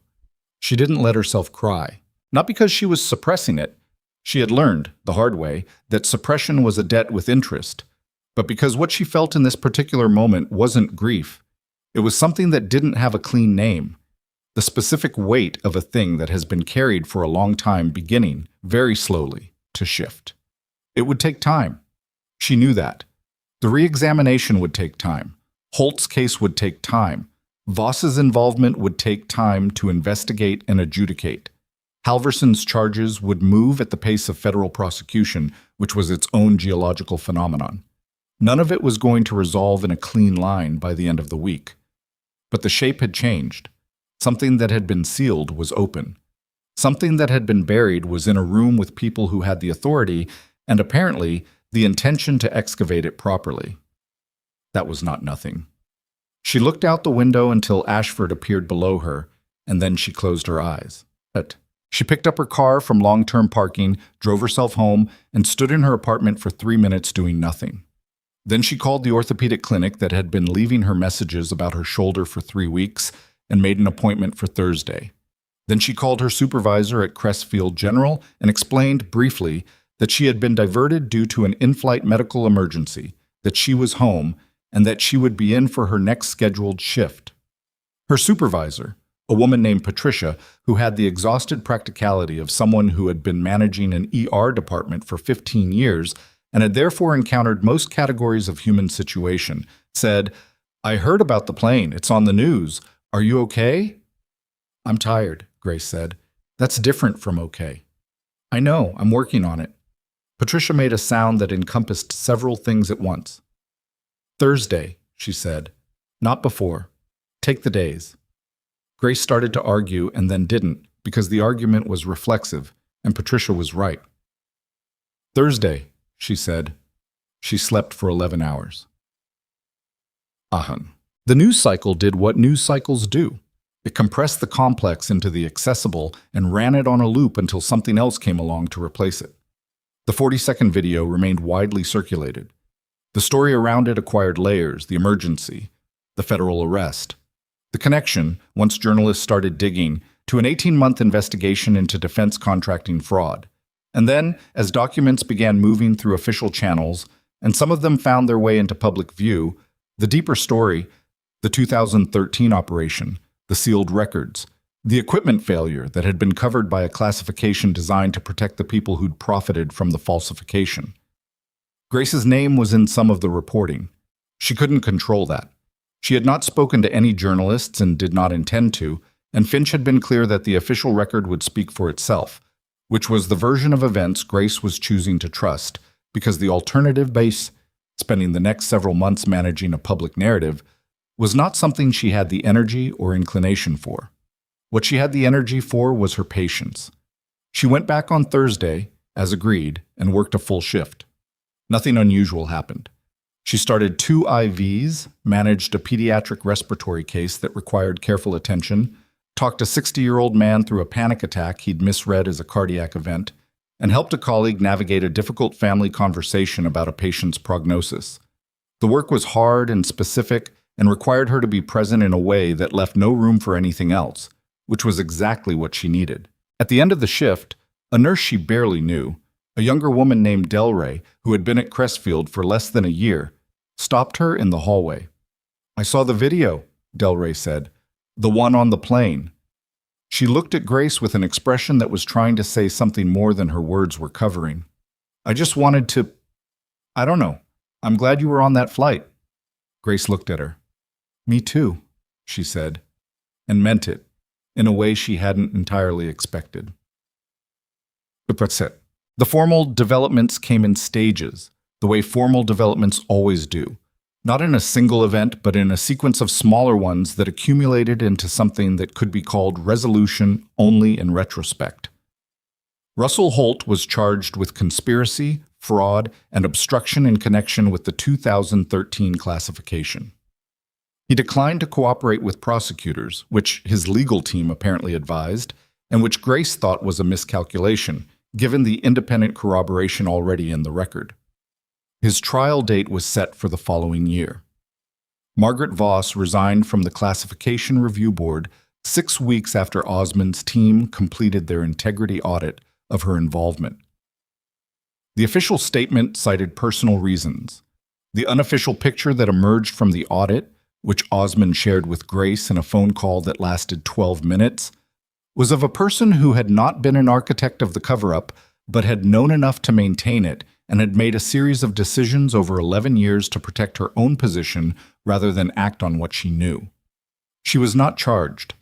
She didn't let herself cry, not because she was suppressing it. She had learned, the hard way, that suppression was a debt with interest, but because what she felt in this particular moment wasn't grief. It was something that didn't have a clean name. The specific weight of a thing that has been carried for a long time beginning, very slowly, to shift. It would take time. She knew that. The re-examination would take time. Holt's case would take time. Voss's involvement would take time to investigate and adjudicate. Halverson's charges would move at the pace of federal prosecution, which was its own geological phenomenon. None of it was going to resolve in a clean line by the end of the week. But the shape had changed. Something that had been sealed was open. Something that had been buried was in a room with people who had the authority and apparently the intention to excavate it properly. That was not nothing. She looked out the window until Ashford appeared below her, and then she closed her eyes. She picked up her car from long-term parking, drove herself home, and stood in her apartment for 3 minutes doing nothing. Then she called the orthopedic clinic that had been leaving her messages about her shoulder for 3 weeks and made an appointment for Thursday. Then she called her supervisor at Crestfield General and explained briefly that she had been diverted due to an in-flight medical emergency, that she was home, and that she would be in for her next scheduled shift. Her supervisor, a woman named Patricia, who had the exhausted practicality of someone who had been managing an ER department for 15 years and had therefore encountered most categories of human situation, said, "I heard about the plane. It's on the news. Are you okay?" "I'm tired," Grace said. "That's different from okay." "I know. I'm working on it." Patricia made a sound that encompassed several things at once. "Thursday," she said. "Not before. Take the days." Grace started to argue and then didn't, because the argument was reflexive, and Patricia was right. "Thursday," she said. She slept for 11 hours. The news cycle did what news cycles do. It compressed the complex into the accessible and ran it on a loop until something else came along to replace it. The 40-second video remained widely circulated. The story around it acquired layers: the emergency, the federal arrest, the connection, once journalists started digging, to an 18-month investigation into defense contracting fraud. And then, as documents began moving through official channels, and some of them found their way into public view, the deeper story, the 2013 operation, the sealed records, the equipment failure that had been covered by a classification designed to protect the people who'd profited from the falsification. Grace's name was in some of the reporting. She couldn't control that. She had not spoken to any journalists and did not intend to, and Finch had been clear that the official record would speak for itself, which was the version of events Grace was choosing to trust, because the alternative base, spending the next several months managing a public narrative, was not something she had the energy or inclination for. What she had the energy for was her patience. She went back on Thursday, as agreed, and worked a full shift. Nothing unusual happened. She started 2 IVs, managed a pediatric respiratory case that required careful attention, talked a 60-year-old man through a panic attack he'd misread as a cardiac event, and helped a colleague navigate a difficult family conversation about a patient's prognosis. The work was hard and specific and required her to be present in a way that left no room for anything else, which was exactly what she needed. At the end of the shift, a nurse she barely knew, a younger woman named Delray, who had been at Crestfield for less than a year, stopped her in the hallway. "I saw the video," Delray said. "The one on the plane." She looked at Grace with an expression that was trying to say something more than her words were covering. "I just wanted to... I don't know. I'm glad you were on that flight." Grace looked at her. "Me too," she said, and meant it, in a way she hadn't entirely expected. But that's it. The formal developments came in stages, the way formal developments always do. Not in a single event, but in a sequence of smaller ones that accumulated into something that could be called resolution only in retrospect. Russell Holt was charged with conspiracy, fraud, and obstruction in connection with the 2013 classification. He declined to cooperate with prosecutors, which his legal team apparently advised, and which Grace thought was a miscalculation, given the independent corroboration already in the record. His trial date was set for the following year. Margaret Voss resigned from the Classification Review Board 6 weeks after Osmond's team completed their integrity audit of her involvement. The official statement cited personal reasons. The unofficial picture that emerged from the audit, which Osmond shared with Grace in a phone call that lasted 12 minutes, was of a person who had not been an architect of the cover-up, but had known enough to maintain it and had made a series of decisions over 11 years to protect her own position rather than act on what she knew. She was not charged.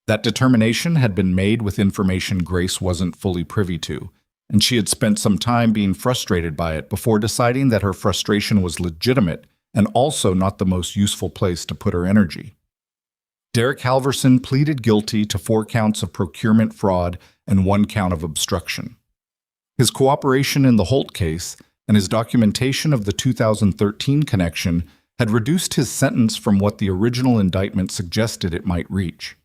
That determination had been made with information Grace wasn't fully privy to, and she had spent some time being frustrated by it before deciding that her frustration was legitimate and also not the most useful place to put her energy. Derek Halverson pleaded guilty to 4 counts of procurement fraud and 1 count of obstruction. His cooperation in the Holt case and his documentation of the 2013 connection had reduced his sentence from what the original indictment suggested it might reach.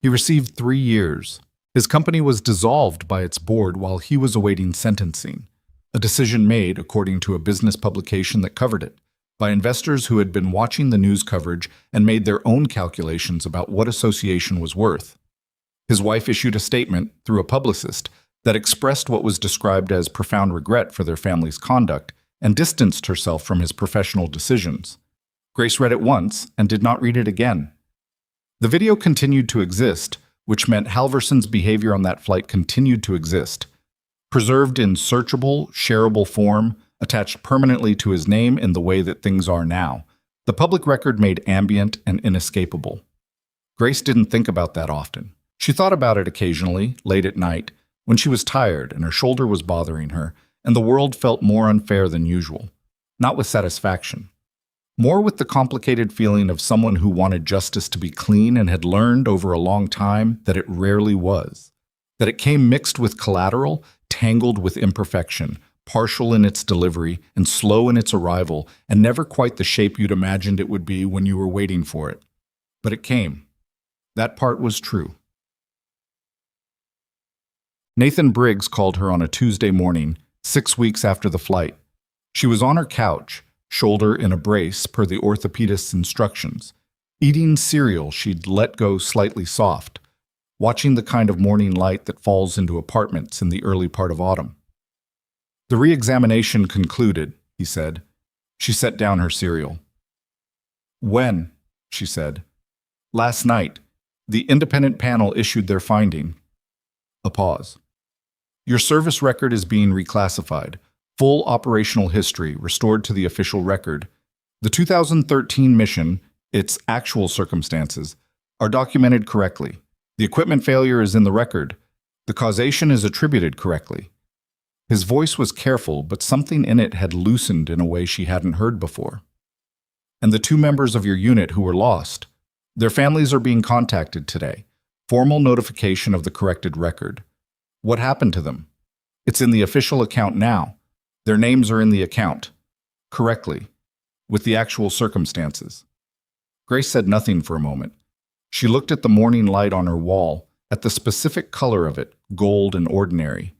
He received 3 years. His company was dissolved by its board while he was awaiting sentencing, a decision made, according to a business publication that covered it, by investors who had been watching the news coverage and made their own calculations about what association was worth. His wife issued a statement, through a publicist, that expressed what was described as profound regret for their family's conduct and distanced herself from his professional decisions. Grace read it once and did not read it again. The video continued to exist, which meant Halverson's behavior on that flight continued to exist, preserved in searchable, shareable form, attached permanently to his name in the way that things are now. The public record made ambient and inescapable. Grace didn't think about that often. She thought about it occasionally, late at night, when she was tired and her shoulder was bothering her, and the world felt more unfair than usual. Not with satisfaction. More with the complicated feeling of someone who wanted justice to be clean and had learned over a long time that it rarely was. That it came mixed with collateral, tangled with imperfection, partial in its delivery and slow in its arrival, and never quite the shape you'd imagined it would be when you were waiting for it. But it came. That part was true. Nathan Briggs called her on a Tuesday morning, 6 weeks after the flight. She was on her couch, shoulder in a brace per the orthopedist's instructions, eating cereal she'd let go slightly soft, watching the kind of morning light that falls into apartments in the early part of autumn. The re-examination concluded, he said. She set down her cereal. When? She said. Last night. The independent panel issued their finding. A pause. Your service record is being reclassified. Full operational history restored to the official record. The 2013 mission, its actual circumstances, are documented correctly. The equipment failure is in the record. The causation is attributed correctly. His voice was careful, but something in it had loosened in a way she hadn't heard before. And the 2 members of your unit who were lost, their families are being contacted today. Formal notification of the corrected record. What happened to them? It's in the official account now. Their names are in the account. Correctly. With the actual circumstances. Grace said nothing for a moment. She looked at the morning light on her wall, at the specific color of it, gold and ordinary.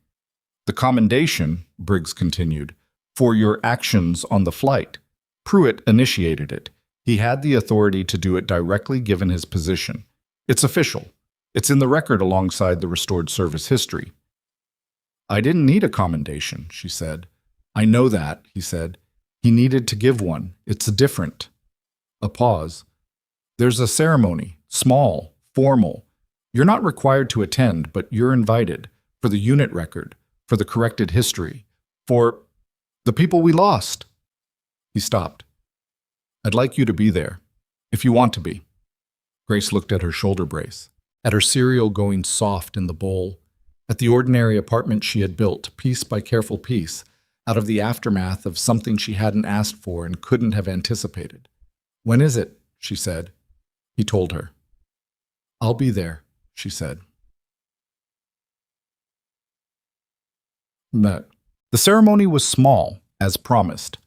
The commendation, Briggs continued, for your actions on the flight. Pruitt initiated it. He had the authority to do it directly given his position. It's official. It's in the record alongside the restored service history. I didn't need a commendation, she said. I know that, he said. He needed to give one. It's different. A pause. There's a ceremony, small, formal. You're not required to attend, but you're invited, for the unit record, for the corrected history, for the people we lost. He stopped. I'd like you to be there, if you want to be. Grace looked at her shoulder brace, at her cereal going soft in the bowl, at the ordinary apartment she had built, piece by careful piece, out of the aftermath of something she hadn't asked for and couldn't have anticipated. When is it? She said. He told her. I'll be there, she said. The ceremony was small, as promised.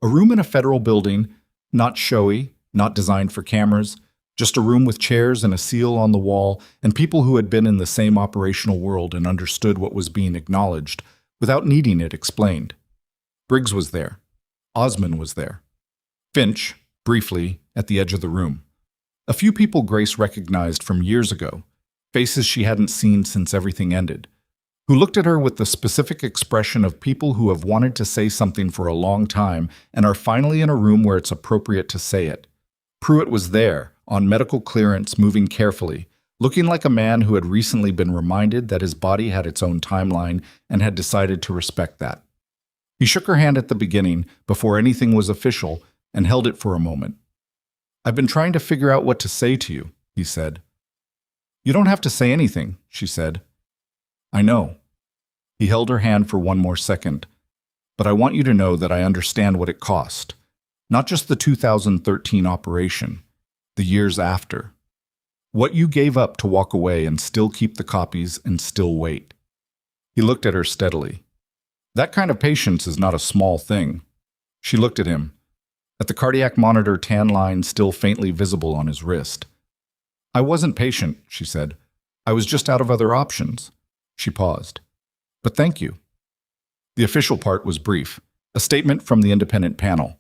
A room in a federal building, not showy, not designed for cameras, just a room with chairs and a seal on the wall and people who had been in the same operational world and understood what was being acknowledged without needing it explained. Briggs was there. Osmond was there. Finch, briefly, at the edge of the room. A few people Grace recognized from years ago, faces she hadn't seen since everything ended, who looked at her with the specific expression of people who have wanted to say something for a long time and are finally in a room where it's appropriate to say it. Pruitt was there, on medical clearance, moving carefully, looking like a man who had recently been reminded that his body had its own timeline and had decided to respect that. He shook her hand at the beginning, before anything was official, and held it for a moment. I've been trying to figure out what to say to you, he said. You don't have to say anything, she said. I know. He held her hand for one more second. But I want you to know that I understand what it cost. Not just the 2013 operation, the years after. What you gave up to walk away and still keep the copies and still wait. He looked at her steadily. That kind of patience is not a small thing. She looked at him, at the cardiac monitor tan line still faintly visible on his wrist. I wasn't patient, she said. I was just out of other options. She paused. But thank you. The official part was brief. A statement from the independent panel.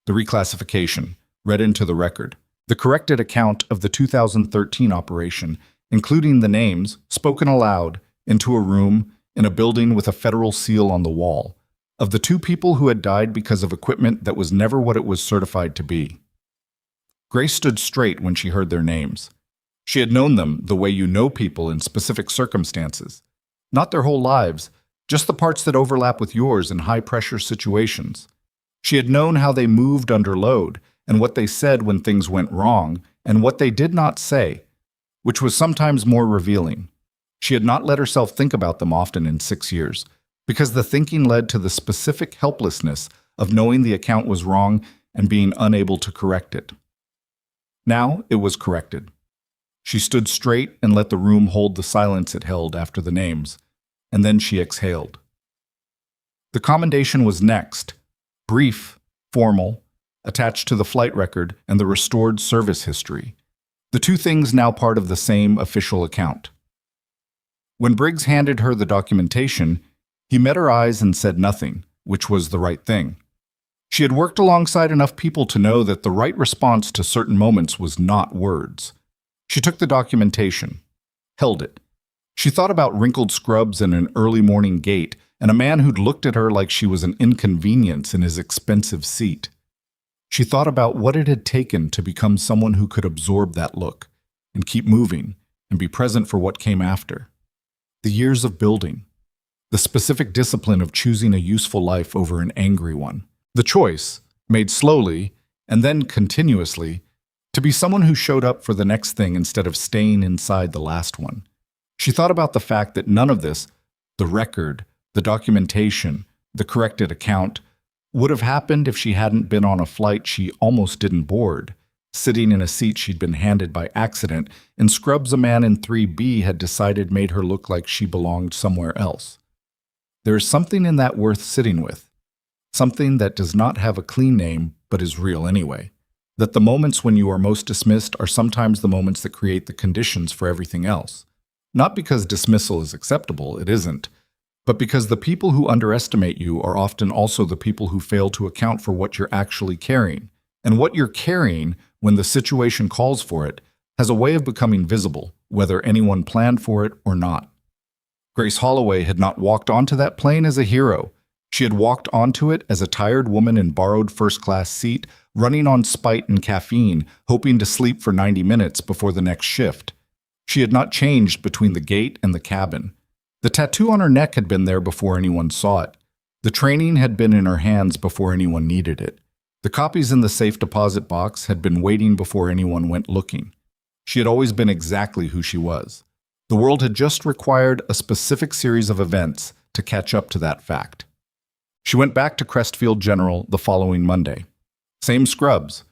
The reclassification, read into the record. The corrected account of the 2013 operation, including the names, spoken aloud, into a room, in a building with a federal seal on the wall, of the 2 people who had died because of equipment that was never what it was certified to be. Grace stood straight when she heard their names. She had known them the way you know people in specific circumstances. Not their whole lives, just the parts that overlap with yours in high-pressure situations. She had known how they moved under load, and what they said when things went wrong, and what they did not say, which was sometimes more revealing. She had not let herself think about them often in 6 years, because the thinking led to the specific helplessness of knowing the account was wrong and being unable to correct it. Now it was corrected. She stood straight and let the room hold the silence it held after the names, and then she exhaled. The commendation was next, brief, formal, attached to the flight record and the restored service history, the 2 things now part of the same official account. When Briggs handed her the documentation, he met her eyes and said nothing, which was the right thing. She had worked alongside enough people to know that the right response to certain moments was not words. She took the documentation, held it. She thought about wrinkled scrubs and an early morning gait, and a man who'd looked at her like she was an inconvenience in his expensive seat. She thought about what it had taken to become someone who could absorb that look, and keep moving, and be present for what came after. The years of building. The specific discipline of choosing a useful life over an angry one. The choice, made slowly, and then continuously, to be someone who showed up for the next thing instead of staying inside the last one. She thought about the fact that none of this, the record, the documentation, the corrected account, would have happened if she hadn't been on a flight she almost didn't board, sitting in a seat she'd been handed by accident, in scrubs a man in 3B had decided made her look like she belonged somewhere else. There is something in that worth sitting with, something that does not have a clean name but is real anyway, that the moments when you are most dismissed are sometimes the moments that create the conditions for everything else. Not because dismissal is acceptable, it isn't, but because the people who underestimate you are often also the people who fail to account for what you're actually carrying. And what you're carrying, when the situation calls for it, has a way of becoming visible, whether anyone planned for it or not. Grace Holloway had not walked onto that plane as a hero. She had walked onto it as a tired woman in borrowed first-class seat, running on spite and caffeine, hoping to sleep for 90 minutes before the next shift. She had not changed between the gate and the cabin. The tattoo on her neck had been there before anyone saw it. The training had been in her hands before anyone needed it. The copies in the safe deposit box had been waiting before anyone went looking. She had always been exactly who she was. The world had just required a specific series of events to catch up to that fact. She went back to Crestfield General the following Monday. Same scrubs.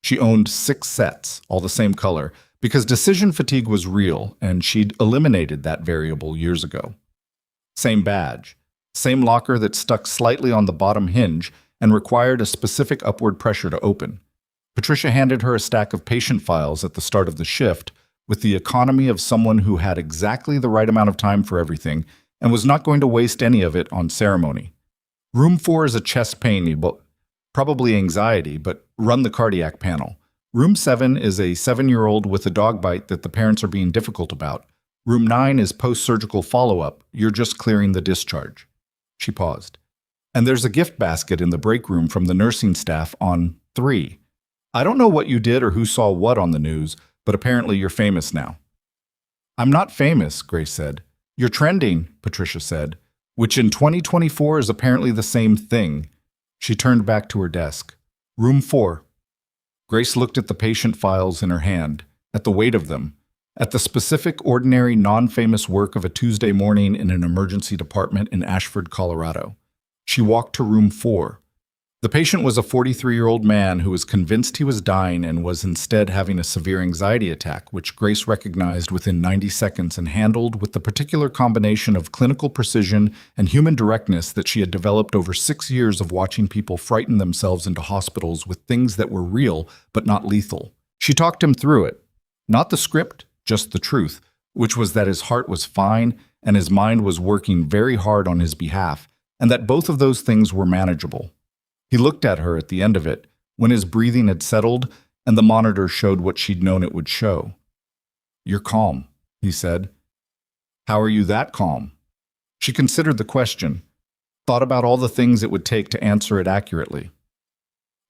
She owned 6 sets, all the same color, because decision fatigue was real, and she'd eliminated that variable years ago. Same badge. Same locker that stuck slightly on the bottom hinge and required a specific upward pressure to open. Patricia handed her a stack of patient files at the start of the shift, with the economy of someone who had exactly the right amount of time for everything and was not going to waste any of it on ceremony. Room 4 is a chest pain, probably anxiety, but run the cardiac panel. Room 7 is a 7-year-old with a dog bite that the parents are being difficult about. Room 9 is post-surgical follow-up. You're just clearing the discharge. She paused. And there's a gift basket in the break room from the nursing staff on 3. I don't know what you did or who saw what on the news, but apparently you're famous now. I'm not famous, Grace said. You're trending, Patricia said, which in 2024 is apparently the same thing. She turned back to her desk. Room 4. Grace looked at the patient files in her hand, at the weight of them, at the specific, ordinary, non-famous work of a Tuesday morning in an emergency department in Ashford, Colorado. She walked to room 4. The patient was a 43-year-old man who was convinced he was dying and was instead having a severe anxiety attack, which Grace recognized within 90 seconds and handled with the particular combination of clinical precision and human directness that she had developed over 6 years of watching people frighten themselves into hospitals with things that were real but not lethal. She talked him through it. Not the script, just the truth, which was that his heart was fine and his mind was working very hard on his behalf, and that both of those things were manageable. He looked at her at the end of it, when his breathing had settled and the monitor showed what she'd known it would show. "You're calm," he said. "How are you that calm?" She considered the question, thought about all the things it would take to answer it accurately.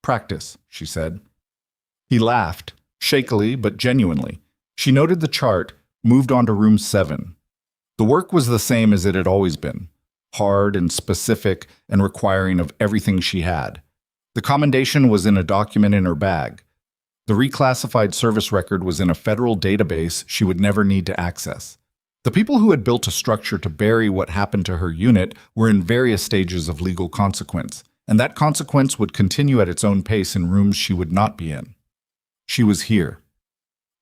"Practice," she said. He laughed, shakily but genuinely. She noted the chart, moved on to room 7. The work was the same as it had always been. Hard and specific and requiring of everything she had. The commendation was in a document in her bag. The reclassified service record was in a federal database she would never need to access. The people who had built a structure to bury what happened to her unit were in various stages of legal consequence, and that consequence would continue at its own pace in rooms she would not be in. She was here.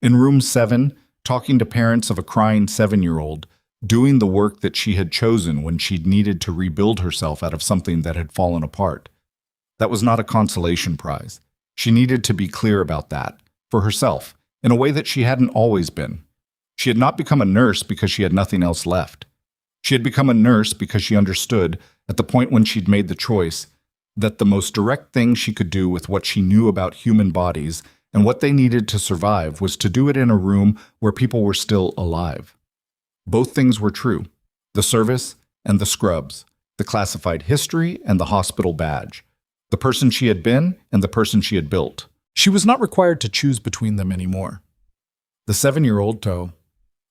In room 7, talking to parents of a crying 7-year-old, doing the work that she had chosen when she'd needed to rebuild herself out of something that had fallen apart. That was not a consolation prize. She needed to be clear about that, for herself, in a way that she hadn't always been. She had not become a nurse because she had nothing else left. She had become a nurse because she understood, at the point when she'd made the choice, that the most direct thing she could do with what she knew about human bodies and what they needed to survive was to do it in a room where people were still alive. Both things were true, the service and the scrubs, the classified history and the hospital badge, the person she had been and the person she had built. She was not required to choose between them anymore. The 7-year-old Toe,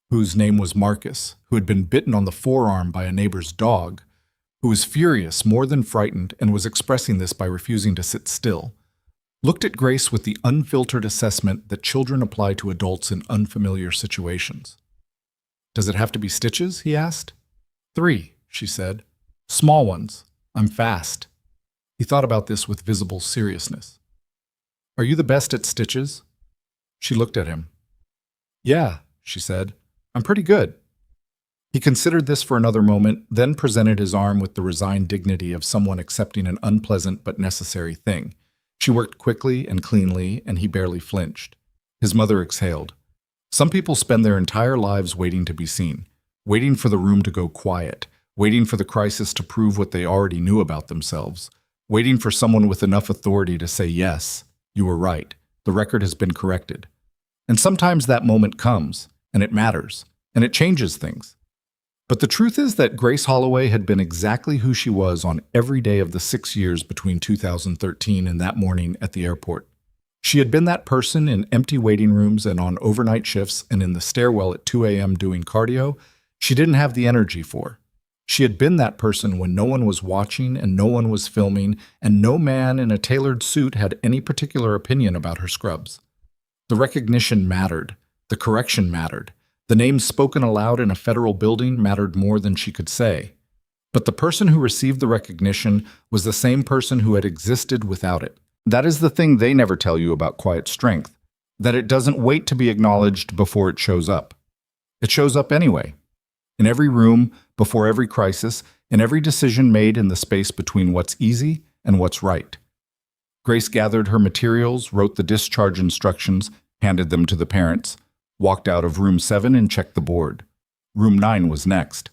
whose name was Marcus, who had been bitten on the forearm by a neighbor's dog, who was furious more than frightened and was expressing this by refusing to sit still, looked at Grace with the unfiltered assessment that children apply to adults in unfamiliar situations. "Does it have to be stitches?" he asked. "3, she said. "Small ones. I'm fast." He thought about this with visible seriousness. "Are you the best at stitches?" She looked at him. "Yeah," she said. "I'm pretty good." He considered this for another moment, then presented his arm with the resigned dignity of someone accepting an unpleasant but necessary thing. She worked quickly and cleanly, and he barely flinched. His mother exhaled. Some people spend their entire lives waiting to be seen, waiting for the room to go quiet, waiting for the crisis to prove what they already knew about themselves, waiting for someone with enough authority to say, "Yes, you were right, the record has been corrected." And sometimes that moment comes, and it matters, and it changes things. But the truth is that Grace Holloway had been exactly who she was on every day of the 6 years between 2013 and that morning at the airport. She had been that person in empty waiting rooms and on overnight shifts and in the stairwell at 2 a.m. doing cardio she didn't have the energy for. She had been that person when no one was watching and no one was filming and no man in a tailored suit had any particular opinion about her scrubs. The recognition mattered. The correction mattered. The names spoken aloud in a federal building mattered more than she could say. But the person who received the recognition was the same person who had existed without it. That is the thing they never tell you about quiet strength, that it doesn't wait to be acknowledged before it shows up. It shows up anyway. In every room, before every crisis, in every decision made in the space between what's easy and what's right. Grace gathered her materials, wrote the discharge instructions, handed them to the parents, walked out of room 7 and checked the board. Room 9 was next.